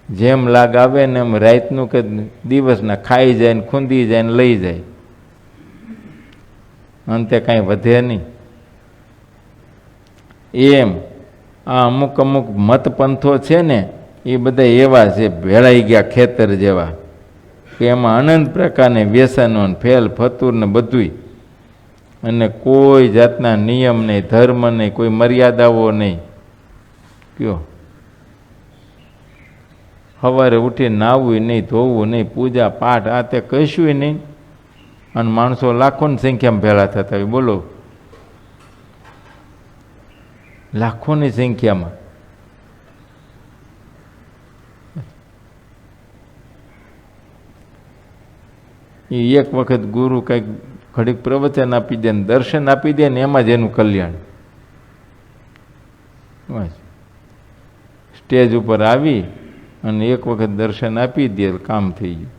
જેમ લાગ આવે ને એમ રાતનું કે દિવસના ખાઈ જાય ને ખૂંદી જાય ને લઈ જાય, અંતે કાંઈ વધે નહીં. એમ આ અમુક અમુક મતપંથો છે ને એ બધા એવા છે, ભેળાઈ ગયા ખેતર જેવા, કે એમાં અનંત પ્રકારની વ્યસનો ને ફેલ ફતુર ને બધુંય, અને કોઈ જાતના નિયમ નહીં, ધર્મ નહીં, કોઈ મર્યાદાઓ નહીં. કયો સવારે ઉઠી નાહવું નહીં, ધોવું નહીં, પૂજા પાઠ આ તે કશું નહીં, અને માણસો લાખોની સંખ્યામાં ભેળા થતા હોય. બોલો, લાખોની સંખ્યામાં. એ એક વખત ગુરુ કંઈક ઘડીક પ્રવચન આપી દે ને દર્શન આપી દે ને એમાં જ એનું કલ્યાણ. સ્ટેજ ઉપર આવી અને એક વખત દર્શન આપી દે, કામ થઈ ગયું.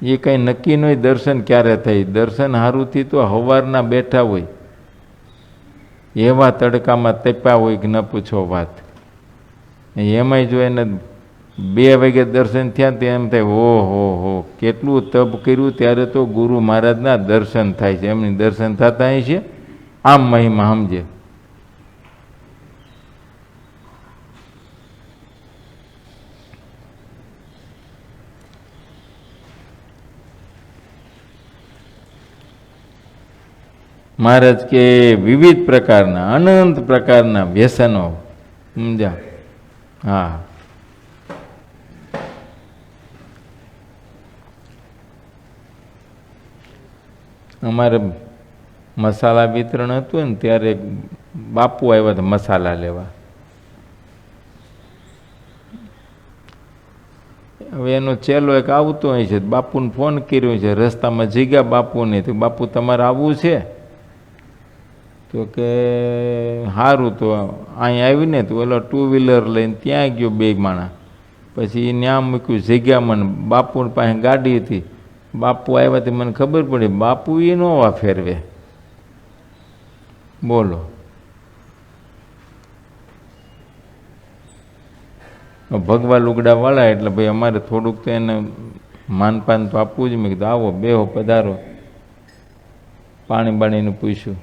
એ કંઈ નક્કી નહીં દર્શન ક્યારે થઈ. દર્શન સારુંથી તો સવારના બેઠા હોય, એવા તડકામાં તપ્યા હોય કે ન પૂછો વાત. એમાંય જો એને 2 વાગે દર્શન થયા તો એમ થાય, હો કેટલું તપ કર્યું, ત્યારે તો ગુરુ મહારાજના દર્શન થાય છે. એમની દર્શન થતા છે, આમ મહિમા સમજે. મહારાજ કે વિવિધ પ્રકારના અનંત પ્રકારના વ્યસનો, સમજ્યા? હા, અમારે મસાલા વિતરણ હતું ને ત્યારે બાપુ આવ્યા હતા મસાલા લેવા. હવે એનો ચેલો એક આવતો હોય છે, બાપુને ફોન કર્યો છે, રસ્તામાં જગ્યા બાપુને, તો બાપુ તમારે આવવું છે? તો કે સારું. તો અહીં આવીને તો ઓલો 2 વ્હીલર લઈને ત્યાં ગયો, 2 માણા. પછી ત્યાં મૂક્યું જગ્યામાં, બાપુ પાસે ગાડી હતી. બાપુ આવ્યા તો મને ખબર પડી, બાપુ એ નો ફેરવે. બોલો, ભગવા લુગડા વાળા એટલે ભાઈ અમારે થોડુંક તો એને માનપાન તો આપવું જ. મેં કીધું આવો, બેહો, પધારો. પાણી બાણીનું પૂછ્યું,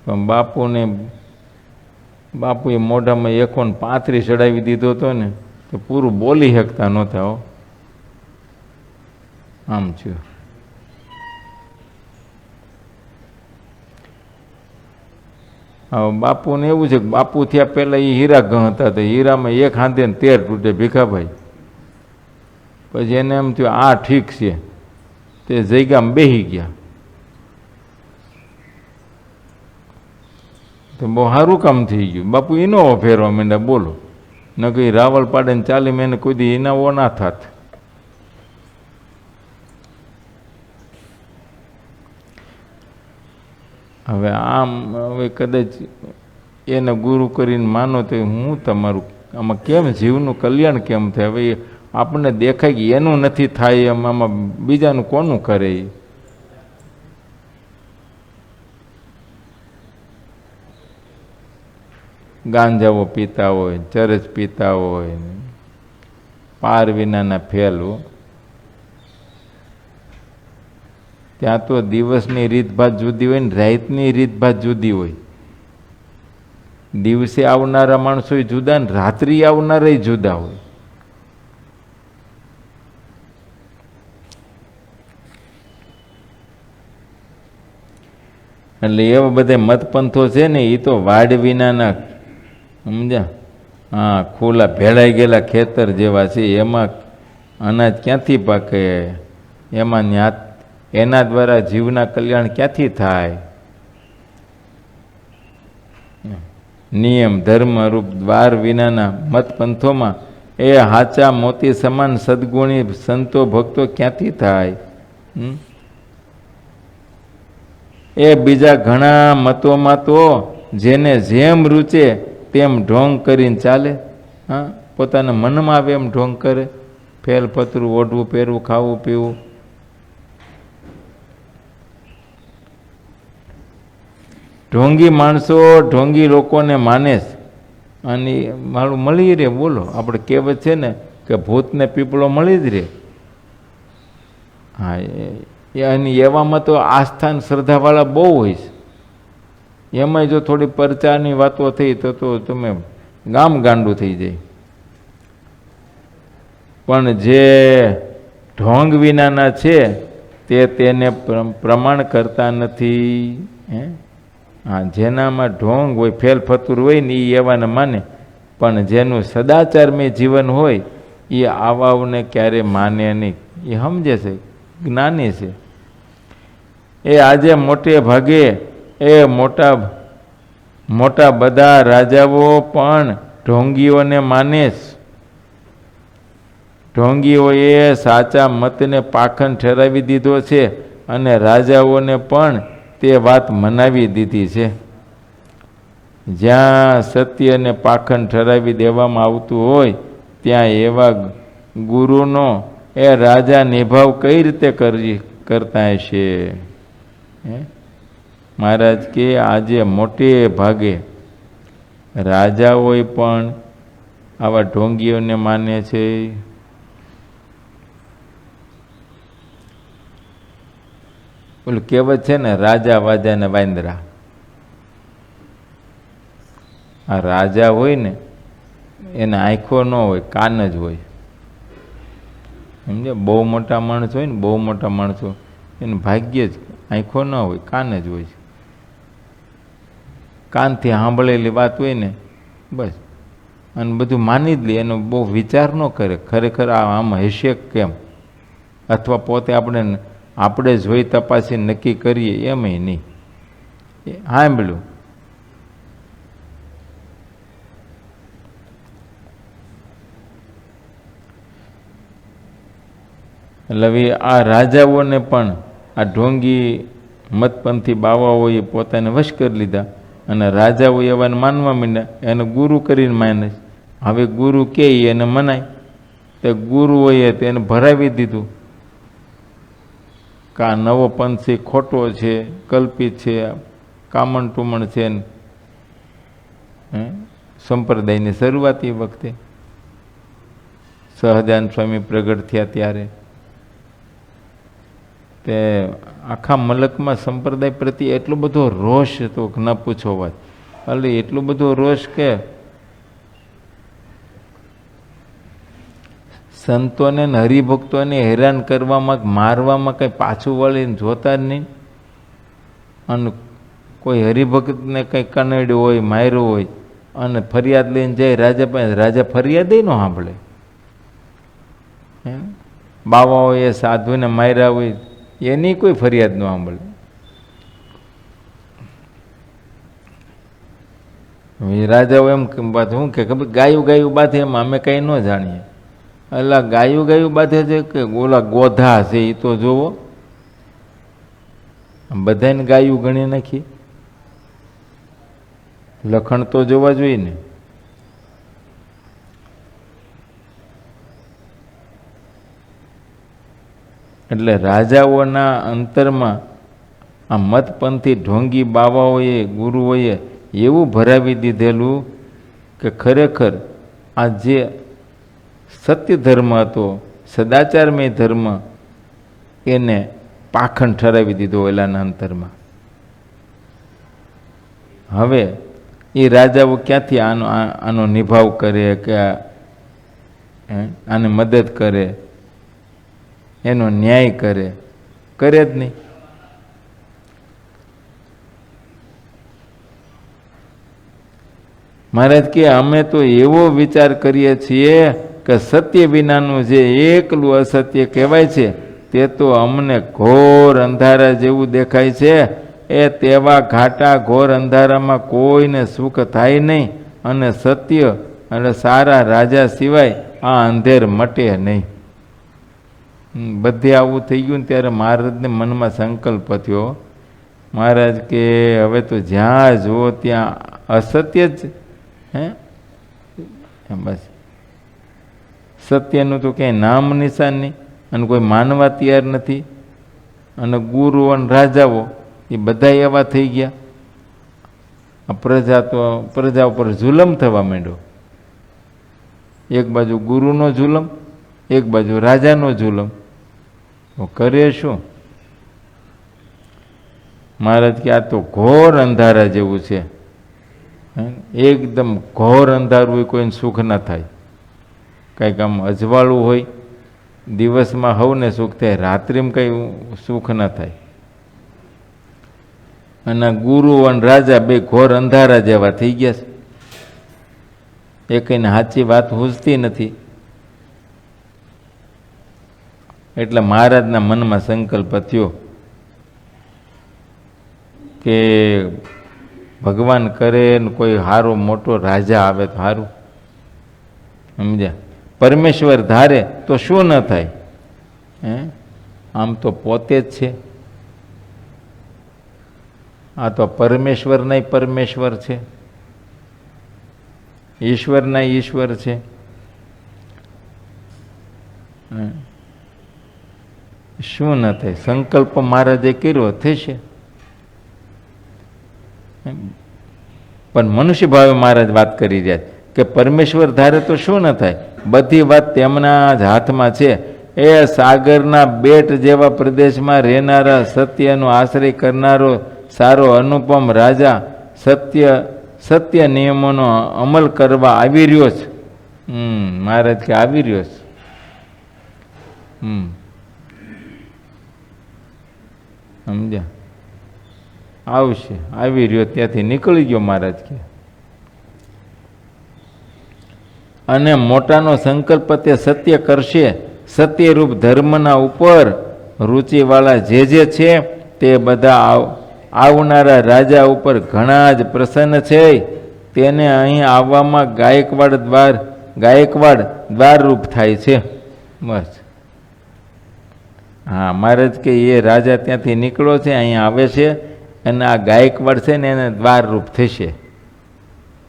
પણ બાપુએ મોઢામાં 135 ચડાવી દીધો હતો ને, તો પૂરું બોલી શકતા નહોતા. હો, આમ થયું. હવે બાપુને એવું છે કે બાપુ થયા પહેલાં એ હીરા ગણ હતા, તો હીરામાં 1 હાથે 13 તૂટે. ભીખાભાઈ પછી એને એમ થયું આ ઠીક છે, તે જગ્યામાં બેસી ગયા. તો બહુ સારું કામ થઈ ગયું. બાપુ એનો ફેરવા માંડ્યા. બોલો, ન કઈ રાવલ પાડે ને 40 મહિને કોઈ દી એના ના થાત. હવે આમ હવે કદાચ એને ગુરુ કરીને માનો તો હું તમારું આમાં કેમ જીવનું કલ્યાણ કેમ થાય? હવે આપણને દેખાય કે એનું નથી થાય, એમ આમાં બીજાનું કોનું કરે? ગાંજાઓ પીતા હોય, ચરસ પીતા હોય, પાર વિનાના ફેલો. ત્યાં તો દિવસની રીતભાત જુદી હોય ને રાતની રીતભાત જુદી હોય. દિવસે આવનારા માણસો જુદા ને રાત્રિ આવનારા જુદા હોય. એટલે એવા બધા મતપંથો છે ને, એ તો વાડ વિનાના, સમજ્યા? હા, ખુલ્લા ભેળાઈ ગયેલા ખેતર જેવા છે. એમાં અનાજ ક્યાંથી પાકે? એમાં એના દ્વારા જીવના કલ્યાણ ક્યાંથી થાય? નિયમ ધર્મ રૂપ દ્વાર વિનાના મત પંથોમાં એ હાચા મોતી સમાન સદગુણી સંતો ભક્તો ક્યાંથી થાય? એ બીજા ઘણા મતોમાં તો જેને જેમ રૂચે તેમ ઢોંગ કરીને ચાલે. હા, પોતાના મનમાં આવે એમ ઢોંગ કરે, ફેલ પતરું ઓઢવું પહેરવું ખાવું પીવું. ઢોંગી માણસો ઢોંગી લોકોને માને છે અને મારું મળી રહે. બોલો, આપણે કહેવત છે ને કે ભૂતને પીપળો મળી જ રહે. હા, અને એવામાં તો આસ્થા શ્રદ્ધાવાળા બહુ હોય છે. એમાંય જો થોડી પરચાની વાતો થઈ તો તમે ગામ ગાંડું થઈ જાય. પણ જે ઢોંગ વિનાના છે તેને પ્રમાણ કરતા નથી. હા, જેનામાં ઢોંગ હોય, ફેલ ફતુર હોય ને એ એવાને માને, પણ જેનું સદાચારમય જીવન હોય એ આવાઓને ક્યારે માને નહીં. એ સમજે છે, જ્ઞાની છે. એ આજે મોટે ભાગે એ મોટા બધા રાજાઓ પણ ઢોંગીઓને માને છે. ઢોંગીઓએ સાચા મતને પાખંડ ઠરાવી દીધો છે અને રાજાઓને પણ તે વાત મનાવી દીધી છે. જ્યાં સત્યને પાખંડ ઠરાવી દેવામાં આવતું હોય ત્યાં એવા ગુરુનો એ રાજા નિભાવ કઈ રીતે કરતા હશે? મહારાજ કે આજે મોટે ભાગે રાજાઓય પણ આવા ઢોંગીઓને માને છે. ઓલું કહેવત છે ને, રાજા વાજા ને વાંદરા. આ રાજા હોય ને એને આંખો ન હોય, કાન જ હોય. સમજે? બહુ મોટા માણસ હોય ને, બહુ મોટા માણસો એને ભાગ્ય જ આંખો ન હોય, કાન જ હોય. કાનથી સાંભળેલી વાત હોય ને બસ, અને બધું માની જ લે. એનો બહુ વિચાર ન કરે ખરેખર આમ હશે કેમ, અથવા પોતે આપણે જોઈ તપાસી નક્કી કરીએ એમય નહીં. સાંભળ્યું એટલે હવે આ રાજાઓને પણ આ ઢોંગી મતપંથી બાવાઓએ પોતાને વશ કરી લીધા અને રાજાઓ એવાને માનવા માંડ્યા, એને ગુરુ કરીને માને. હવે ગુરુ કે એને મનાય, તે ગુરુઓએ તેને ભરાવી દીધું કે આ નવો પંથી ખોટો છે, કલ્પિત છે, કામણ ટુમણ છે. સંપ્રદાયની શરૂઆત એ વખતે સહજાનંદ સ્વામી પ્રગટ થયા ત્યારે તે આખા મલકમાં સંપ્રદાય પ્રત્યે એટલો બધો રોષ હતો કે ન પૂછો વાત. એટલે એટલો બધો રોષ કે સંતોને હરિભક્તોને હેરાન કરવામાં, મારવામાં કંઈ પાછું વળીને જોતા જ નહીં. અને કોઈ હરિભક્તને કંઈ કનડ્યું હોય, માર્યું હોય અને ફરિયાદ લઈને જાય રાજા પાસે, રાજા ફરિયાદ ન સાંભળે. બાવાઓએ સાધુને માર્યા હોય એની કોઈ ફરિયાદ ન સાંભળે. રાજાઓ એમ શું કે ગાયું બાંધે એમ અમે કંઈ ન જાણીએ. એટલે ગાયું બાંધે છે કે ઓલા ગોધા છે એ તો જોવો, બધાને ગાયું ગણી નાખી. લખણ તો જોવા જોઈએ ને. એટલે રાજાઓના અંતરમાં આ મતપંથી ઢોંગી બાવાઓએ, ગુરુઓએ એવું ભરાવી દીધેલું કે ખરેખર આ જે સત્ય ધર્મ હતો, સદાચારમય ધર્મ, એને પાખંડ ઠરાવી દીધો એલાના અંતરમાં. હવે એ રાજાઓ ક્યાંથી આનો નિભાવ કરે કે આને મદદ કરે, એનો ન્યાય કરે જ નહીં. મહારાજ કે અમે તો એવો વિચાર કરીએ છીએ કે સત્ય વિનાનું જે એકલું અસત્ય કહેવાય છે તે તો અમને ઘોર અંધારા જેવું દેખાય છે. એ તેવા ઘાટા ઘોર અંધારામાં કોઈને સુખ થાય નહીં, અને સત્ય અને સારા રાજા સિવાય આ અંધેર મટે નહીં. બધે આવું થઈ ગયું ને ત્યારે મહારાજને મનમાં સંકલ્પ થયો. મહારાજ કે હવે તો જ્યાં જુઓ ત્યાં અસત્ય જ. બસ સત્યનું તો ક્યાંય નામ નિશાન નહીં, અને કોઈ માનવા તૈયાર નથી. અને ગુરુ અને રાજાઓ એ બધા એવા થઈ ગયા. પ્રજા ઉપર જુલમ થવા માંડ્યો. એક બાજુ ગુરુનો જુલમ, એક બાજુ રાજાનો જુલમ. કરે શું? મહારાજ કે આ તો ઘોર અંધારા જેવું છે. એકદમ ઘોર અંધારું હોય, કોઈને સુખ ના થાય. કંઈક આમ અજવાળું હોય, દિવસમાં હવને સુખ થાય, રાત્રિમાં કંઈ સુખ ના થાય. અને ગુરુ અને રાજા બે ઘોર અંધારા જેવા થઈ ગયા છે. એ કઈને સાચી વાત સૂઝતી નથી. એટલે મહારાજના મનમાં સંકલ્પ થયો કે ભગવાન કરે ને કોઈ સારો મોટો રાજા આવે તો સારું. સમજ્યા? પરમેશ્વર ધારે તો શું ન થાય? આમ તો પોતે જ છે. આ તો પરમેશ્વર નહીં પરમેશ્વર છે, ઈશ્વર ના ઈશ્વર છે. શું ન થાય? સંકલ્પ મહારાજે કર્યો, થશે. પણ મનુષ્ય ભાવે મહારાજ વાત કરી રહ્યા કે પરમેશ્વર ધારે તો શું ન થાય? બધી વાત તેમના જ હાથમાં છે. એ સાગરના બેટ જેવા પ્રદેશમાં રહેનારા, સત્યનો આશ્રય કરનારો સારો અનુપમ રાજા સત્ય નિયમોનો અમલ કરવા આવી રહ્યો છે. મહારાજ કે આવી રહ્યો છે. સમજ્યા? આવશે, આવી રહ્યો. ત્યાંથી નીકળી ગયો મહારાજ કે. અને મોટાનો સંકલ્પ તે સત્ય કરશે. સત્યરૂપ ધર્મના ઉપર રુચિવાળા જે છે તે બધા આવનારા રાજા ઉપર ઘણા જ પ્રસન્ન છે. તેને અહીં આવવામાં ગાયકવાડ દ્વારરૂપ થાય છે. બસ. હા, મહારાજ કે એ રાજા ત્યાંથી નીકળ્યો છે, અહીંયા આવે છે, અને આ ગાયકવાડ છે ને એને દ્વારરૂપ થશે.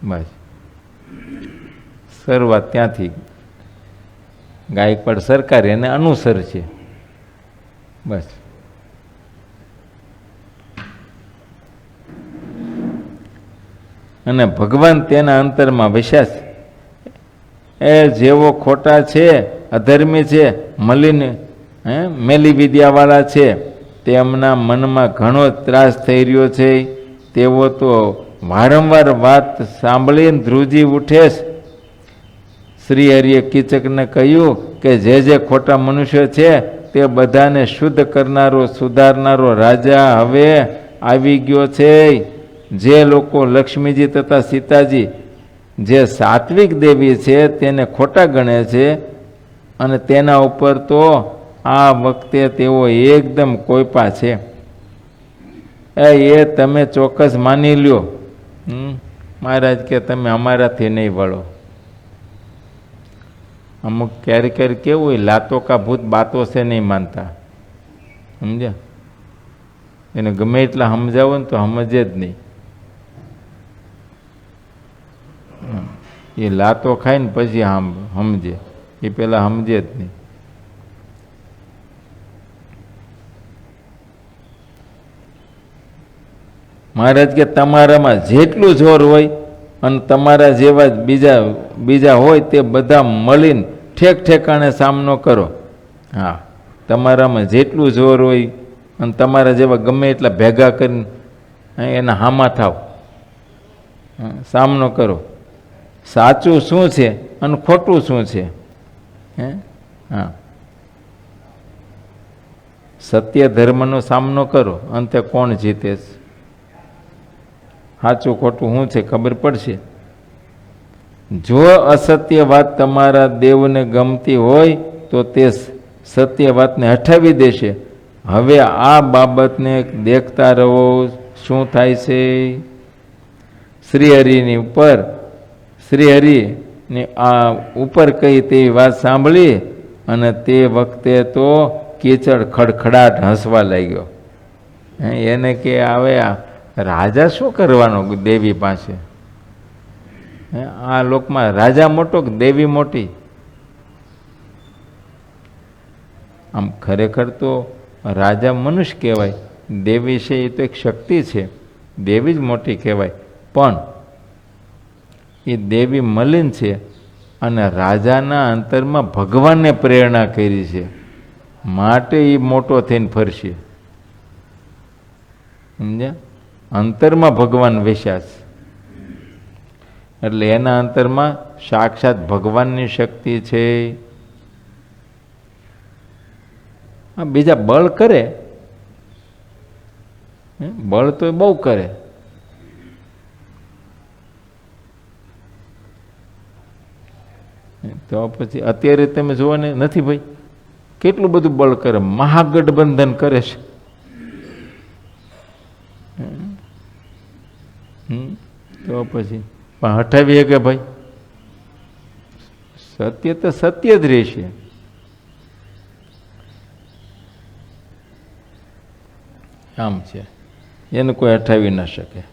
બસ શરૂઆત ત્યાંથી. ગાયકવાડ સરકાર એને અનુસરશે. બસ. અને ભગવાન તેના અંતરમાં વસ્યા છે. એ જેવો ખોટા છે, અધર્મી છે, મેલી વિદ્યાવાળા છે, તેમના મનમાં ઘણો ત્રાસ થઈ રહ્યો છે. તેઓ તો વારંવાર વાત સાંભળીને ધ્રુજી ઉઠે છે. શ્રી હરિએ કીચકને કહ્યું કે જે ખોટા મનુષ્ય છે તે બધાને શુદ્ધ કરનારો, સુધારનારો રાજા હવે આવી ગયો છે. જે લોકો લક્ષ્મીજી તથા સીતાજી જે સાત્વિક દેવી છે તેને ખોટા ગણે છે, અને તેના ઉપર તો આ વખતે તેઓ એકદમ કોઈપા છે. એ તમે ચોક્કસ માની લ્યો. મહારાજ કે તમે અમારાથી નહીં વળો. અમુક ક્યારેક કેવું હોય, લાતો કા ભૂત બાતો છે નહીં માનતા. સમજ્યા? એને ગમે એટલા સમજાવો ને તો સમજે જ નહીં. એ લાતો ખાય ને પછી સમજે, એ પેલા સમજે જ નહીં. મહારાજ કે તમારામાં જેટલું જોર હોય અને તમારા જેવા બીજા હોય તે બધા મળીને ઠેકાણે સામનો કરો. હા, તમારામાં જેટલું જોર હોય અને તમારા જેવા ગમે એટલા ભેગા કરીને એના હામા થાવ, સામનો કરો. સાચું શું છે અને ખોટું શું છે? હા, સત્ય ધર્મનો સામનો કરો. અંતે કોણ જીતે છે? સાચું ખોટું શું છે ખબર પડશે. જો અસત્ય વાત તમારા દેવને ગમતી હોય તો તે સત્ય વાતને હઠાવી દેશે. હવે આ બાબતને દેખતા રહો. શું થાય છે? શ્રીહરિની ઉપર શ્રીહરિની આ ઉપર કઈ તેવી વાત સાંભળી અને તે વખતે તો કીચડ ખડખડાટ હસવા લાગ્યો. એને કે આવે રાજા શું કરવાનો દેવી પાસે? આ લોકમાં રાજા મોટો કે દેવી મોટી? આમ ખરેખર તો રાજા મનુષ્ય કહેવાય, દેવી છે એ તો એક શક્તિ છે, દેવી જ મોટી કહેવાય. પણ એ દેવી મલિન છે અને રાજાના અંતરમાં ભગવાનને પ્રેરણા કરી છે, માટે એ મોટો થઈને ફરશે. સમજ્યા? અંતરમાં ભગવાન વેશ્યા છે, એટલે એના અંતરમાં સાક્ષાત ભગવાનની શક્તિ છે. બીજા બળ કરે, બળ તો બહુ કરે. તો પછી અત્યારે તમે જુઓ ને, નથી ભાઈ કેટલું બધું બળ કરે, મહાગઠબંધન કરે છે. તો પછી પણ હટાવીએ કે ભાઈ સત્ય તો સત્ય જ રહેશે. આમ છે, એને કોઈ હટાવી ના શકે.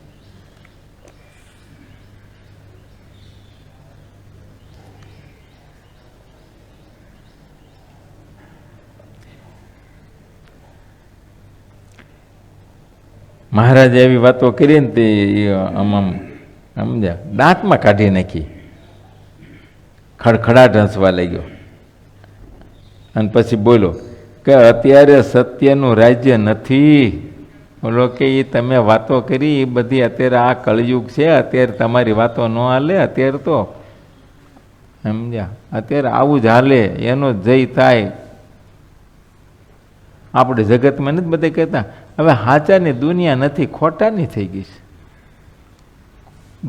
મહારાજે એવી વાતો કરી ને તે આમ સમજ્યા, દાંતમાં કાઢી નાખી, ખડખડાટ હસવા લાગ્યો. અને પછી બોલો કે અત્યારે સત્યનું રાજ્ય નથી. બોલો કે એ તમે વાતો કરી એ બધી અત્યારે આ કળયુગ છે, અત્યારે તમારી વાતો ન હાલે. અત્યારે તો સમજ્યા, અત્યારે આવું જ હાલે, એનો જય થાય. આપણે જગતમાં નથી બધા કહેતા હવે સાચાની દુનિયા નથી, ખોટાની થઈ ગઈ છે.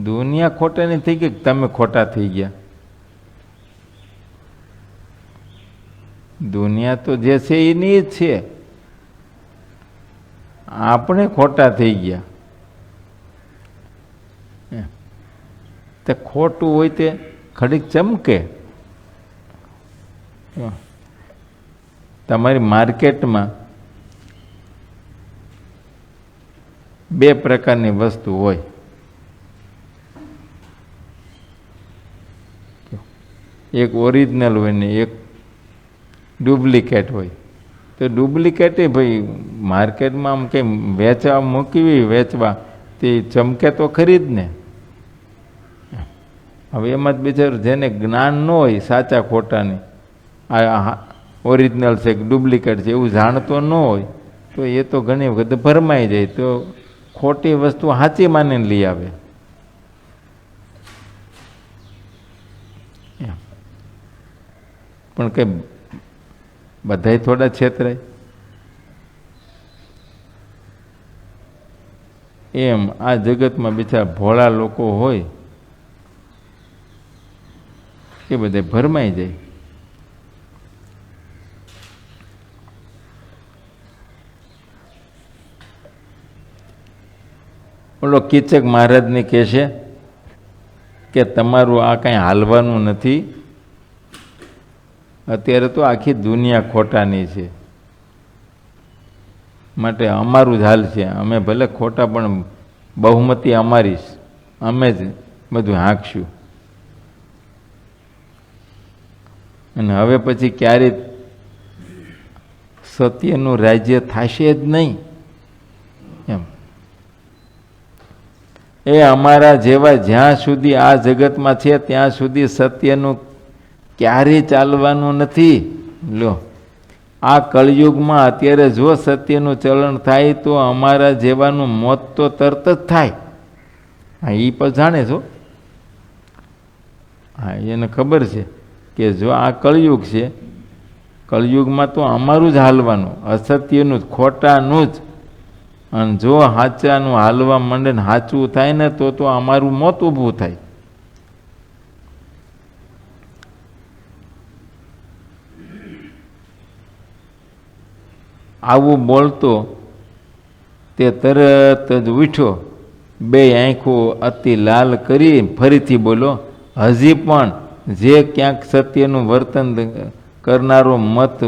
દુનિયા ખોટાની થઈ ગઈ, તમે ખોટા થઈ ગયા. દુનિયા તો જે છે એની જ છે, આપણે ખોટા થઈ ગયા. તે ખોટું હોય તે ઘડીક ચમકે. તમારી માર્કેટમાં બે પ્રકારની વસ્તુ હોય. એક ઓરિજિનલ હોય ને એક ડુપ્લિકેટ હોય. તો ડુપ્લિકેટ ભાઈ માર્કેટમાં આમ કંઈ વેચવા મૂકવી, વેચવા તે ચમકે તો ખરી જ ને. હવે એમાં જ બિચારું જેને જ્ઞાન ન હોય સાચા ખોટાની, આ ઓરિજિનલ છે કે ડુપ્લિકેટ છે એવું જાણતો ન હોય, તો એ તો ઘણી વખત ભરમાઈ જાય, તો ખોટી વસ્તુ સાચી માનીને લઈ આવે. પણ કે બધાય થોડા છેતરાય. એમ આ જગતમાં બિચારા ભોળા લોકો હોય એ બધે ભરમાઈ જાય. ઓલો કીચક મહારાજને કહે છે કે તમારું આ કાંઈ હાલવાનું નથી. અત્યારે તો આખી દુનિયા ખોટાની છે, માટે અમારું જ હાલ છે. અમે ભલે ખોટા પણ બહુમતી અમારી જ, અમે જ બધું હાંકશું. અને હવે પછી ક્યારેય સત્યનું રાજ્ય થશે જ નહીં. એમ એ અમારા જેવા જ્યાં સુધી આ જગતમાં છે ત્યાં સુધી સત્યનું ક્યારેય ચાલવાનું નથી. લો, આ કળયુગમાં અત્યારે જો સત્યનું ચલણ થાય તો અમારા જેવાનું મોત તો તરત જ થાય. હા, એ પણ જાણે છો. હા, એને ખબર છે કે જો આ કળયુગ છે, કળયુગમાં તો અમારું જ હાલવાનું, અસત્યનું જ, ખોટાનું જ. અને જો સાચાનું હાલવા માંડે ને સાચું થાય ને તો અમારું મોત ઊભું થાય. આવું બોલતો તે તરત જ ઉઠ્યો, બે આંખો અતિ લાલ કરી ફરીથી બોલો, હજી પણ જે ક્યાંક સત્યનું વર્તન કરનારો મત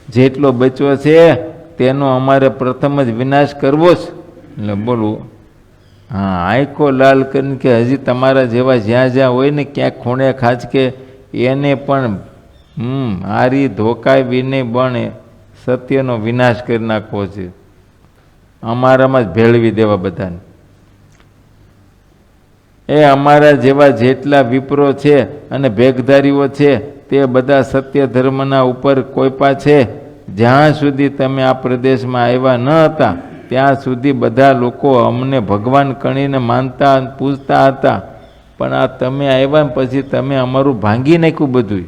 જેટલો બચ્યો છે તેનો અમારે પ્રથમ જ વિનાશ કરવો છે. એટલે બોલવું, હા, આંખો લાલ કરીને કે હજી તમારા જેવા જ્યાં જ્યાં હોય ને ક્યાંક ખૂણે ખાચ કે એને પણ હારી ધોકાય વિને બને સત્યનો વિનાશ કરી નાખવો છે, અમારામાં જ ભેળવી દેવા બધાને. એ અમારા જેવા જેટલા વિપ્રો છે અને ભેગધારીઓ છે તે બધા સત્ય ધર્મના ઉપર કોઈપા છે. જ્યાં સુધી તમે આ પ્રદેશમાં આવ્યા ન હતા ત્યાં સુધી બધા લોકો અમને ભગવાન કણીને માનતા પૂજતા હતા, પણ આ તમે આવ્યા પછી તમે અમારું ભાંગી નાખ્યું બધું.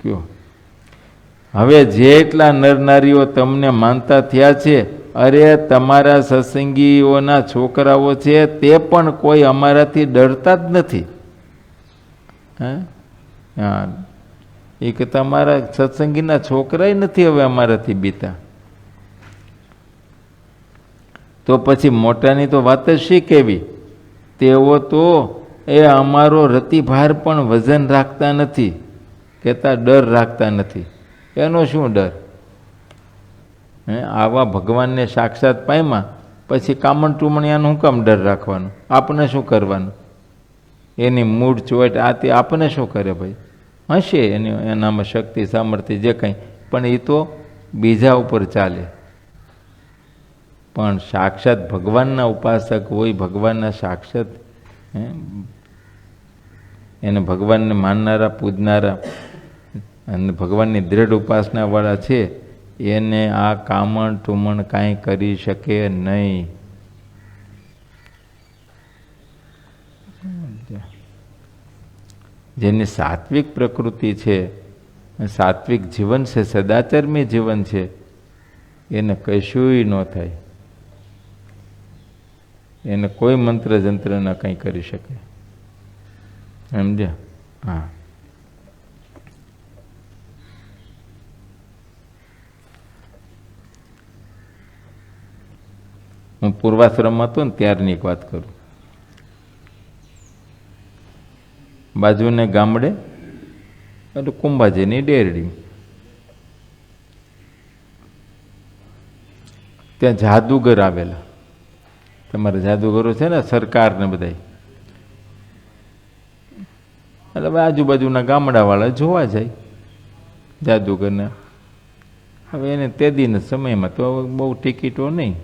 કયો હવે જેટલા નરનારીઓ તમને માનતા થયા છે, અરે તમારા સત્સંગીઓના છોકરાઓ છે તે પણ કોઈ અમારાથી ડરતા જ નથી. હા, એ કે તમારા સત્સંગીના છોકરાય નથી હવે અમારાથી બીતા. તો પછી મોટાની તો વાત જ શી કેવી? તેઓ તો એ અમારો રતિભાર પણ વજન રાખતા નથી, કહેતા ડર રાખતા નથી. એનો શું ડર? આવા ભગવાનને સાક્ષાત પામ્યા પછી કામણ ટુમણિયાનું શું કામ ડર રાખવાનું? આપણે શું કરવાનું? એની મૂળ ચોટ આ તે આપણને શું કરે ભાઈ? હશે એનામાં શક્તિ સામર્થ્ય જે કંઈ, પણ એ તો બીજા ઉપર ચાલે. પણ સાક્ષાત ભગવાનના ઉપાસક હોય, ભગવાનના સાક્ષાત એને ભગવાનને માનનારા પૂજનારા અને ભગવાનની દ્રઢ ઉપાસનાવાળા છે, એને આ કામણ ટુમણ કાંઈ કરી શકે નહીં. જેની સાત્વિક પ્રકૃતિ છે, સાત્વિક જીવન છે, સદાચર્મી જીવન છે, એને કશુંય ન થાય. એને કોઈ મંત્ર જંત્ર ન કંઈ કરી શકે. સમજ્યા? હા. હું પૂર્વાશ્રમમાં હતો ને ત્યારની એક વાત કરું. બાજુને ગામડે એટલે કુંભાજીની ડેરડી, ત્યાં જાદુગર આવેલા. તમારે જાદુગરો છે ને સરકારને બધાય, એટલે હવે આજુબાજુના ગામડાવાળા જોવા જાય જાદુગરને. હવે એને તે દિન સમયમાં તો બહુ ટિકિટો નહીં,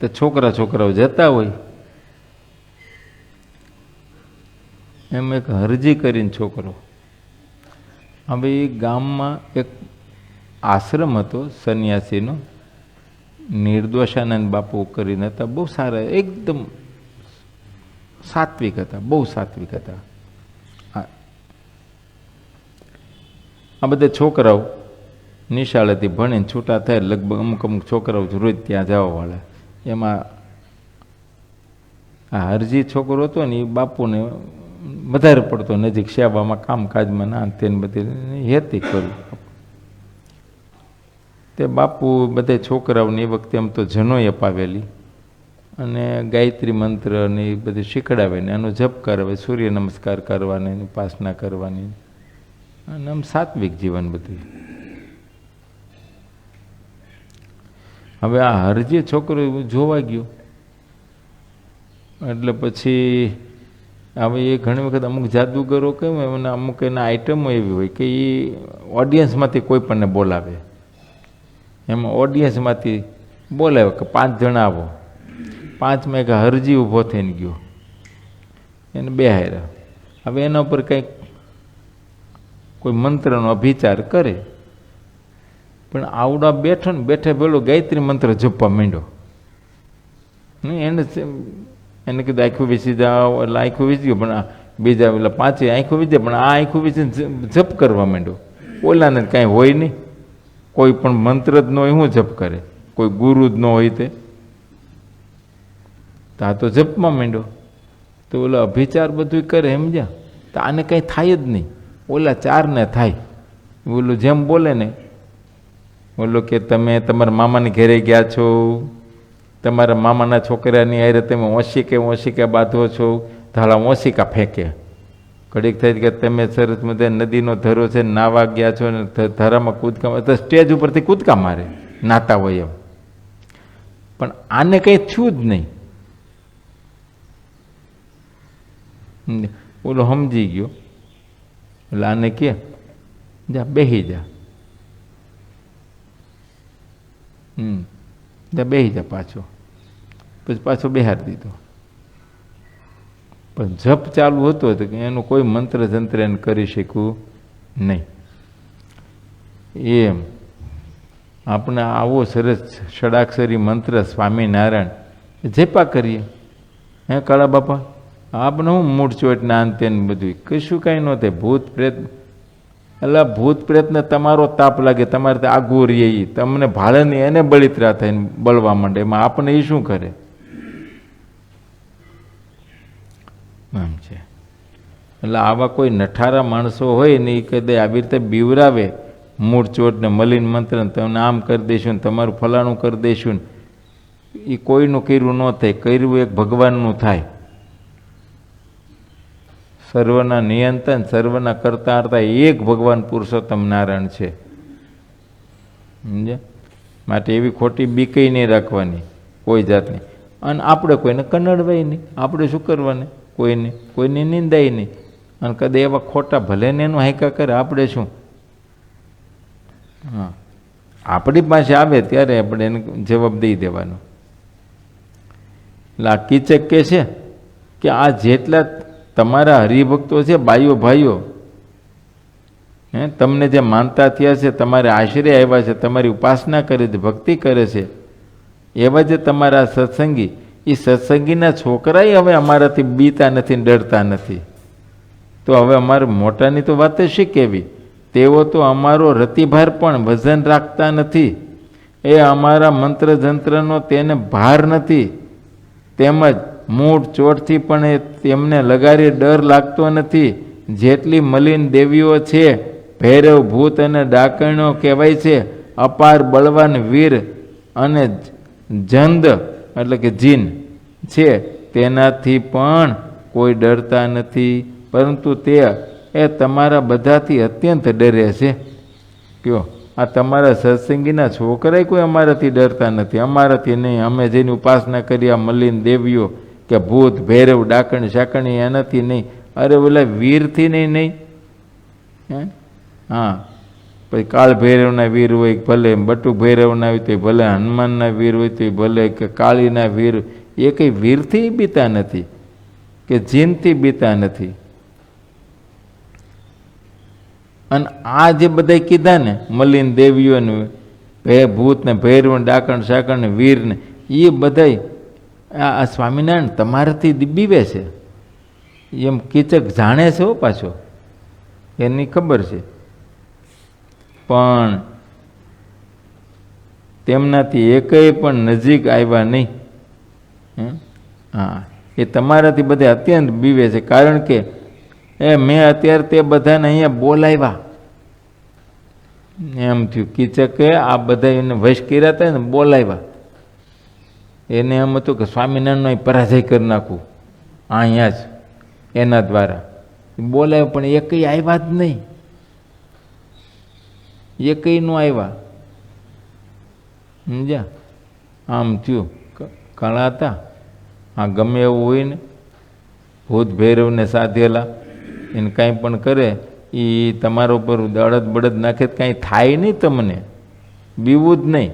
તો છોકરાઓ જતા હોય. એમ એક હરજી કરીને છોકરો, હવે એ ગામમાં એક આશ્રમ હતો સંન્યાસીનો, નિર્દોષાનંદ બાપુ કરીને હતા, બહુ સારા, એકદમ સાત્વિક હતા, બહુ સાત્વિક હતા. આ બધા છોકરાઓ નિશાળેથી ભણીને છૂટા થાય, લગભગ અમુક છોકરાઓ રોજ ત્યાં જવાવાળા. એમાં આ હરજી છોકરો હતો ને એ બાપુને વધારે પડતો નજીક સેવામાં કામકાજમાં ના તેને બધી હેતી કર્યું. તે બાપુ બધા છોકરાઓને એ વખતે આમ તો જનોય અપાવેલી અને ગાયત્રી મંત્ર ને એ બધું શીખડાવે ને એનો જપ કરાવે, સૂર્ય નમસ્કાર કરવાની, ઉપાસના કરવાની, અને આમ સાત્વિક જીવન બધું. હવે આ હરજી છોકરો જોવા ગયો એટલે પછી હવે એ ઘણી વખત અમુક જાદુગરો કેમ હોય, અમુક એના આઈટમો એવી હોય કે એ ઓડિયન્સમાંથી કોઈ પણને બોલાવે. એમાં ઓડિયન્સમાંથી બોલાવે કે 5 જણા આવો, 5માં એક હરજી ઊભો થઈને ગયો, એને બેહાર્યા. હવે એના ઉપર કંઈક કોઈ મંત્રનો અભિચાર કરે, પણ આવડા બેઠો ને બેઠે પેલો ગાયત્રી મંત્ર જપવા માંડ્યો. એને કીધું આખું વીસી જાઓ, એટલે આખું વીસી ગયો, પણ બીજા એટલે 5 આખું વીજે, પણ આ આખું વીસીને જપ કરવા માંડ્યો. ઓલાને કાંઈ હોય નહીં, કોઈ પણ મંત્ર જ ન હોય, શું જપ કરે? કોઈ ગુરુ જ ન હોય તે આ તો જપમાં માંડ્યો. તો ઓલા અભિચાર બધું કરે સમજ્યા, તો આને કંઈ થાય જ નહીં, ઓલા ચારને થાય. ઓલું જેમ બોલે ને, ઓલો કે તમે તમારા મામાની ઘરે ગયા છો, તમારા મામાના છોકરાની હારે તમે ઓશિકે બાંધો છો, ધાલા ઓશિકા ફેંકે. ઘડીક થઈ કે તમે સરસ મજા નદીનો ધરો છે, નાવા ગયા છો ને ધરામાં કૂદકા, તો સ્ટેજ ઉપરથી કૂદકા મારે નાતા હોય એમ. પણ આને કંઈ થયું જ નહીં. ઓલો સમજી ગયો એટલે આને કે જા બેસી જા, બેસી જા પાછો. પછી પાછો બેહાર દીધો. પણ જપ ચાલુ હતો તો એનું કોઈ મંત્ર જંત્ર એને કરી શક્યું નહીં. એમ આપણે આવો સરસ ષડાક્ષરી મંત્ર સ્વામિનારાયણ જપા કરીએ. હે કાળા બાપા, આપણે હું મૂળચોટના અંતે બધું કશું કાંઈ ન થાય. ભૂત પ્રેત એટલે ભૂત પ્રેતને તમારો તાપ લાગે, તમારે આગું રહીએ, તમને ભાડે નહીં, એને બળિતરા થઈને બળવા માંડે, એમાં આપણે એ શું કરે એમ છે. એટલે આવા કોઈ નઠારા માણસો હોય ને એ કદે આવી રીતે બીવરાવે મૂળચોટ ને મલિન મંત્ર, તમને આમ કરી દઈશું ને તમારું ફલાણું કરી દઈશું ને, એ કોઈનું કર્યું ન થાય, કર્યું એક ભગવાનનું થાય. સર્વના નિયંત્રણ, સર્વના કરતા હતા એક ભગવાન પુરુષોત્તમ નારાયણ છે. સમજ્યા? માટે એવી ખોટી બીકઈ નહીં રાખવાની કોઈ જાતની. અને આપણે કોઈને કનડવાય નહીં, આપણે શું કરવાને, કોઈની નિંદાય નહીં. અને કદાચ એવા ખોટા ભલે ને એનું હાઈકા કરે, આપણે શું, હા આપણી પાસે આવે ત્યારે આપણે એને જવાબ દઈ દેવાનો. એટલે આ કીચક કે છે કે આ જેટલા તમારા હરિભક્તો છે, બાઈઓ ભાઈઓ, તમને જે માનતા થયા છે, તમારે આશરે આવ્યા છે, તમારી ઉપાસના કરે છે, ભક્તિ કરે છે, એવા જે તમારા સત્સંગી, એ સત્સંગીના છોકરાએ હવે અમારાથી બીતા નથી, ડરતા નથી. તો હવે અમારે મોટાની તો વાત શી કેવી, તેઓ તો અમારો રતિભાર પણ વજન રાખતા નથી, એ અમારા મંત્ર જંત્રનો તેને ભાર નથી, તેમજ મૂળ ચોટથી પણ એ તેમને લગારી ડર લાગતો નથી. જેટલી મલિન દેવીઓ છે, ભૈરવ, ભૂત અને ડાકણો કહેવાય છે, અપાર બળવાન વીર અને જંદ એટલે કે જીન છે, તેનાથી પણ કોઈ ડરતા નથી. પરંતુ તે તમારા બધાથી અત્યંત ડરે છે. કયો આ તમારા સત્સંગીના છોકરાએ કોઈ અમારાથી ડરતા નથી, અમારાથી નહીં. અમે જેની ઉપાસના કરી આ મલિન દેવીઓ કે ભૂત, ભૈરવ, ડાકણ, શાકણી, એનાથી નહીં. અરે ઓલા વીરથી નહીં. હા પછી કાળ ભૈરવના વીર હોય ભલે, બટુક ભૈરવના હોય તો ભલે, હનુમાનના વીર હોય તો ભલે, કે કાળીના વીર, એ કંઈ વીરથી બીતા નથી કે જીનથી બીતા નથી. અને આ જે બધા કીધા ને મલિન દેવીઓને, ભૂત ને ભૈરવ, ડાકણ, શાકણ ને વીર ને, એ બધા આ સ્વામિનારાયણ તમારાથી બીવે છે એમ કીચક જાણે છે. હો પાછો એની ખબર છે, પણ તેમનાથી એકેય પણ નજીક આવ્યા નહીં. હા એ તમારાથી બધા અત્યંત બીવે છે. કારણ કે મેં અત્યારે તે બધાને અહીંયા બોલાવ્યા એમ થયું. કીચકે આ બધા એને વશ કર્યા હતા ને બોલાવ્યા. એને એમ હતું કે સ્વામિનારાયણનો પરાજય કરી નાખું અહીંયા જ એના દ્વારા. બોલાવ્યા પણ એકઈ આવ્યા જ નહીં, એકઈ નો આવ્યા. સમજ્યા? આમ થયું. ઘણા હતા આ ગમે એવું હોય ને, ભૂત ભૈરવને સાધેલા, એને કાંઈ પણ કરે એ તમારા ઉપર અડદ બળદ નાખે કાંઈ થાય નહીં, તમને બીવું જ નહીં.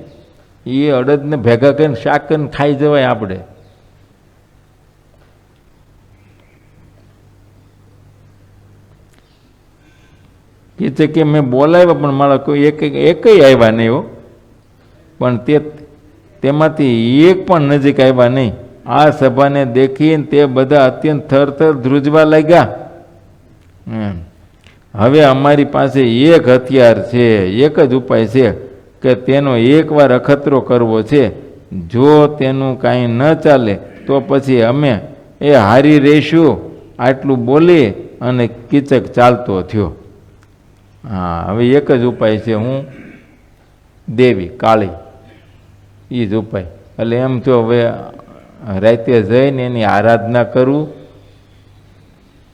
એ અડદને ભેગા કરીને શાક કરીને ખાઈ જવાય આપણે. કે કે મેં બોલાવ્યા પણ મારા કોઈ એકય આવ્યા નહીં. હો પણ તેમાંથી એક પણ નજીક આવ્યા નહીં. આ સભાને દેખીને તે બધા અત્યંત થરથર ધ્રુજવા લાગ્યા. હવે અમારી પાસે એક હથિયાર છે, એક જ ઉપાય છે કે તેનો એકવાર અખતરો કરવો છે. જો તેનું કાંઈ ન ચાલે તો પછી અમે એ હારી રહીશું આટલું બોલી અને કીચક ચાલતો થયો. હા, હવે એક જ ઉપાય છે, હું દેવી કાળી, એ જ ઉપાય. એટલે એમ થયો હવે રાતે જઈને એની આરાધના કરું,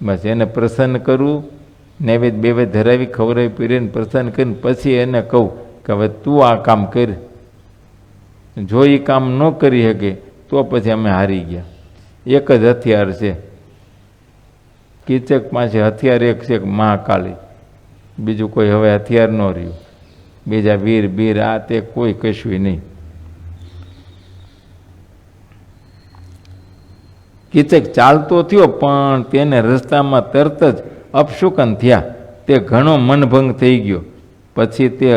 બસ એને પ્રસન્ન કરવું, નૈવેદ્ય બેવેદ ધરાવી ખવડાવી પીરીને પ્રસન્ન કરીને પછી એને કહું કે હવે તું આ કામ કર. જો એ કામ ન કરી શકે તો પછી અમે હારી ગયા. એક જ હથિયાર છે કીચક પાસે, હથિયાર એક છે મહાકાળી, બીજું કોઈ હવે હથિયાર ન રહ્યું. બીજા વીર બીર આ તે કોઈ કશું નહીં. કીચક ચાલતો થયો પણ તેને રસ્તામાં તરત જ અપશુકન થયા. તે ઘણો મનભંગ થઈ ગયો. પછી તે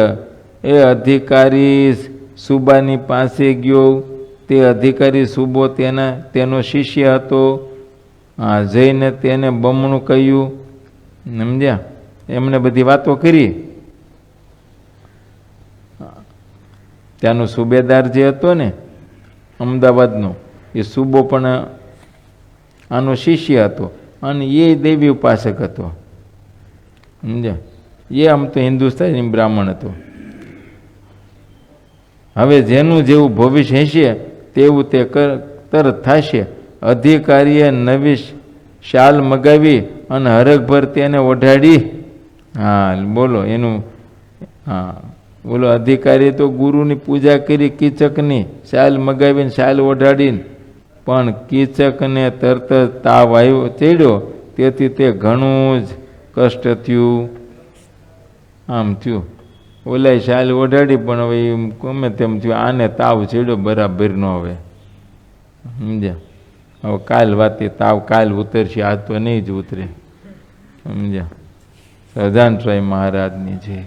અધિકારી સુબાની પાસે ગયો. તે અધિકારી સુબો તેનો શિષ્ય હતો. જઈને તેને બમણું કહ્યું, સમજ્યા? એમને બધી વાતો કરી. ત્યાંનો સુબેદાર જે હતો ને અમદાવાદનો, એ સુબો પણ આનો શિષ્ય હતો અને એ દેવી ઉપાસક હતો, સમજ્યા? એ આમ તો હિન્દુસ્તાની બ્રાહ્મણ હતો. હવે જેનું જેવું ભવિષ્ય હશે તેવું તે તરત થશે. અધિકારીએ નવી શાલ મગાવી અને હરખભર તેને ઓઢાડી. હા બોલો એનું, હા બોલો, અધિકારીએ તો ગુરુની પૂજા કરી, કીચકની શાલ મગાવીને શાલ ઓઢાડીને, પણ કીચકને તરત જ તાવ આવ્યો ચડ્યો. તેથી તે ઘણું જ કષ્ટ થયું. આમ થયું, ઓલાય શાલ ઓઢાડી પણ હવે ગમે તેમ થયું, આને તાવ ચડ્યો બરાબર ન હવે, સમજ્યા? હવે કાલ વાતે તાવ કાલ ઉતરશે, આજ તો નહીં જ ઉતરે, સમજ્યા? સહજાનંદ સ્વામી મહારાજની છે.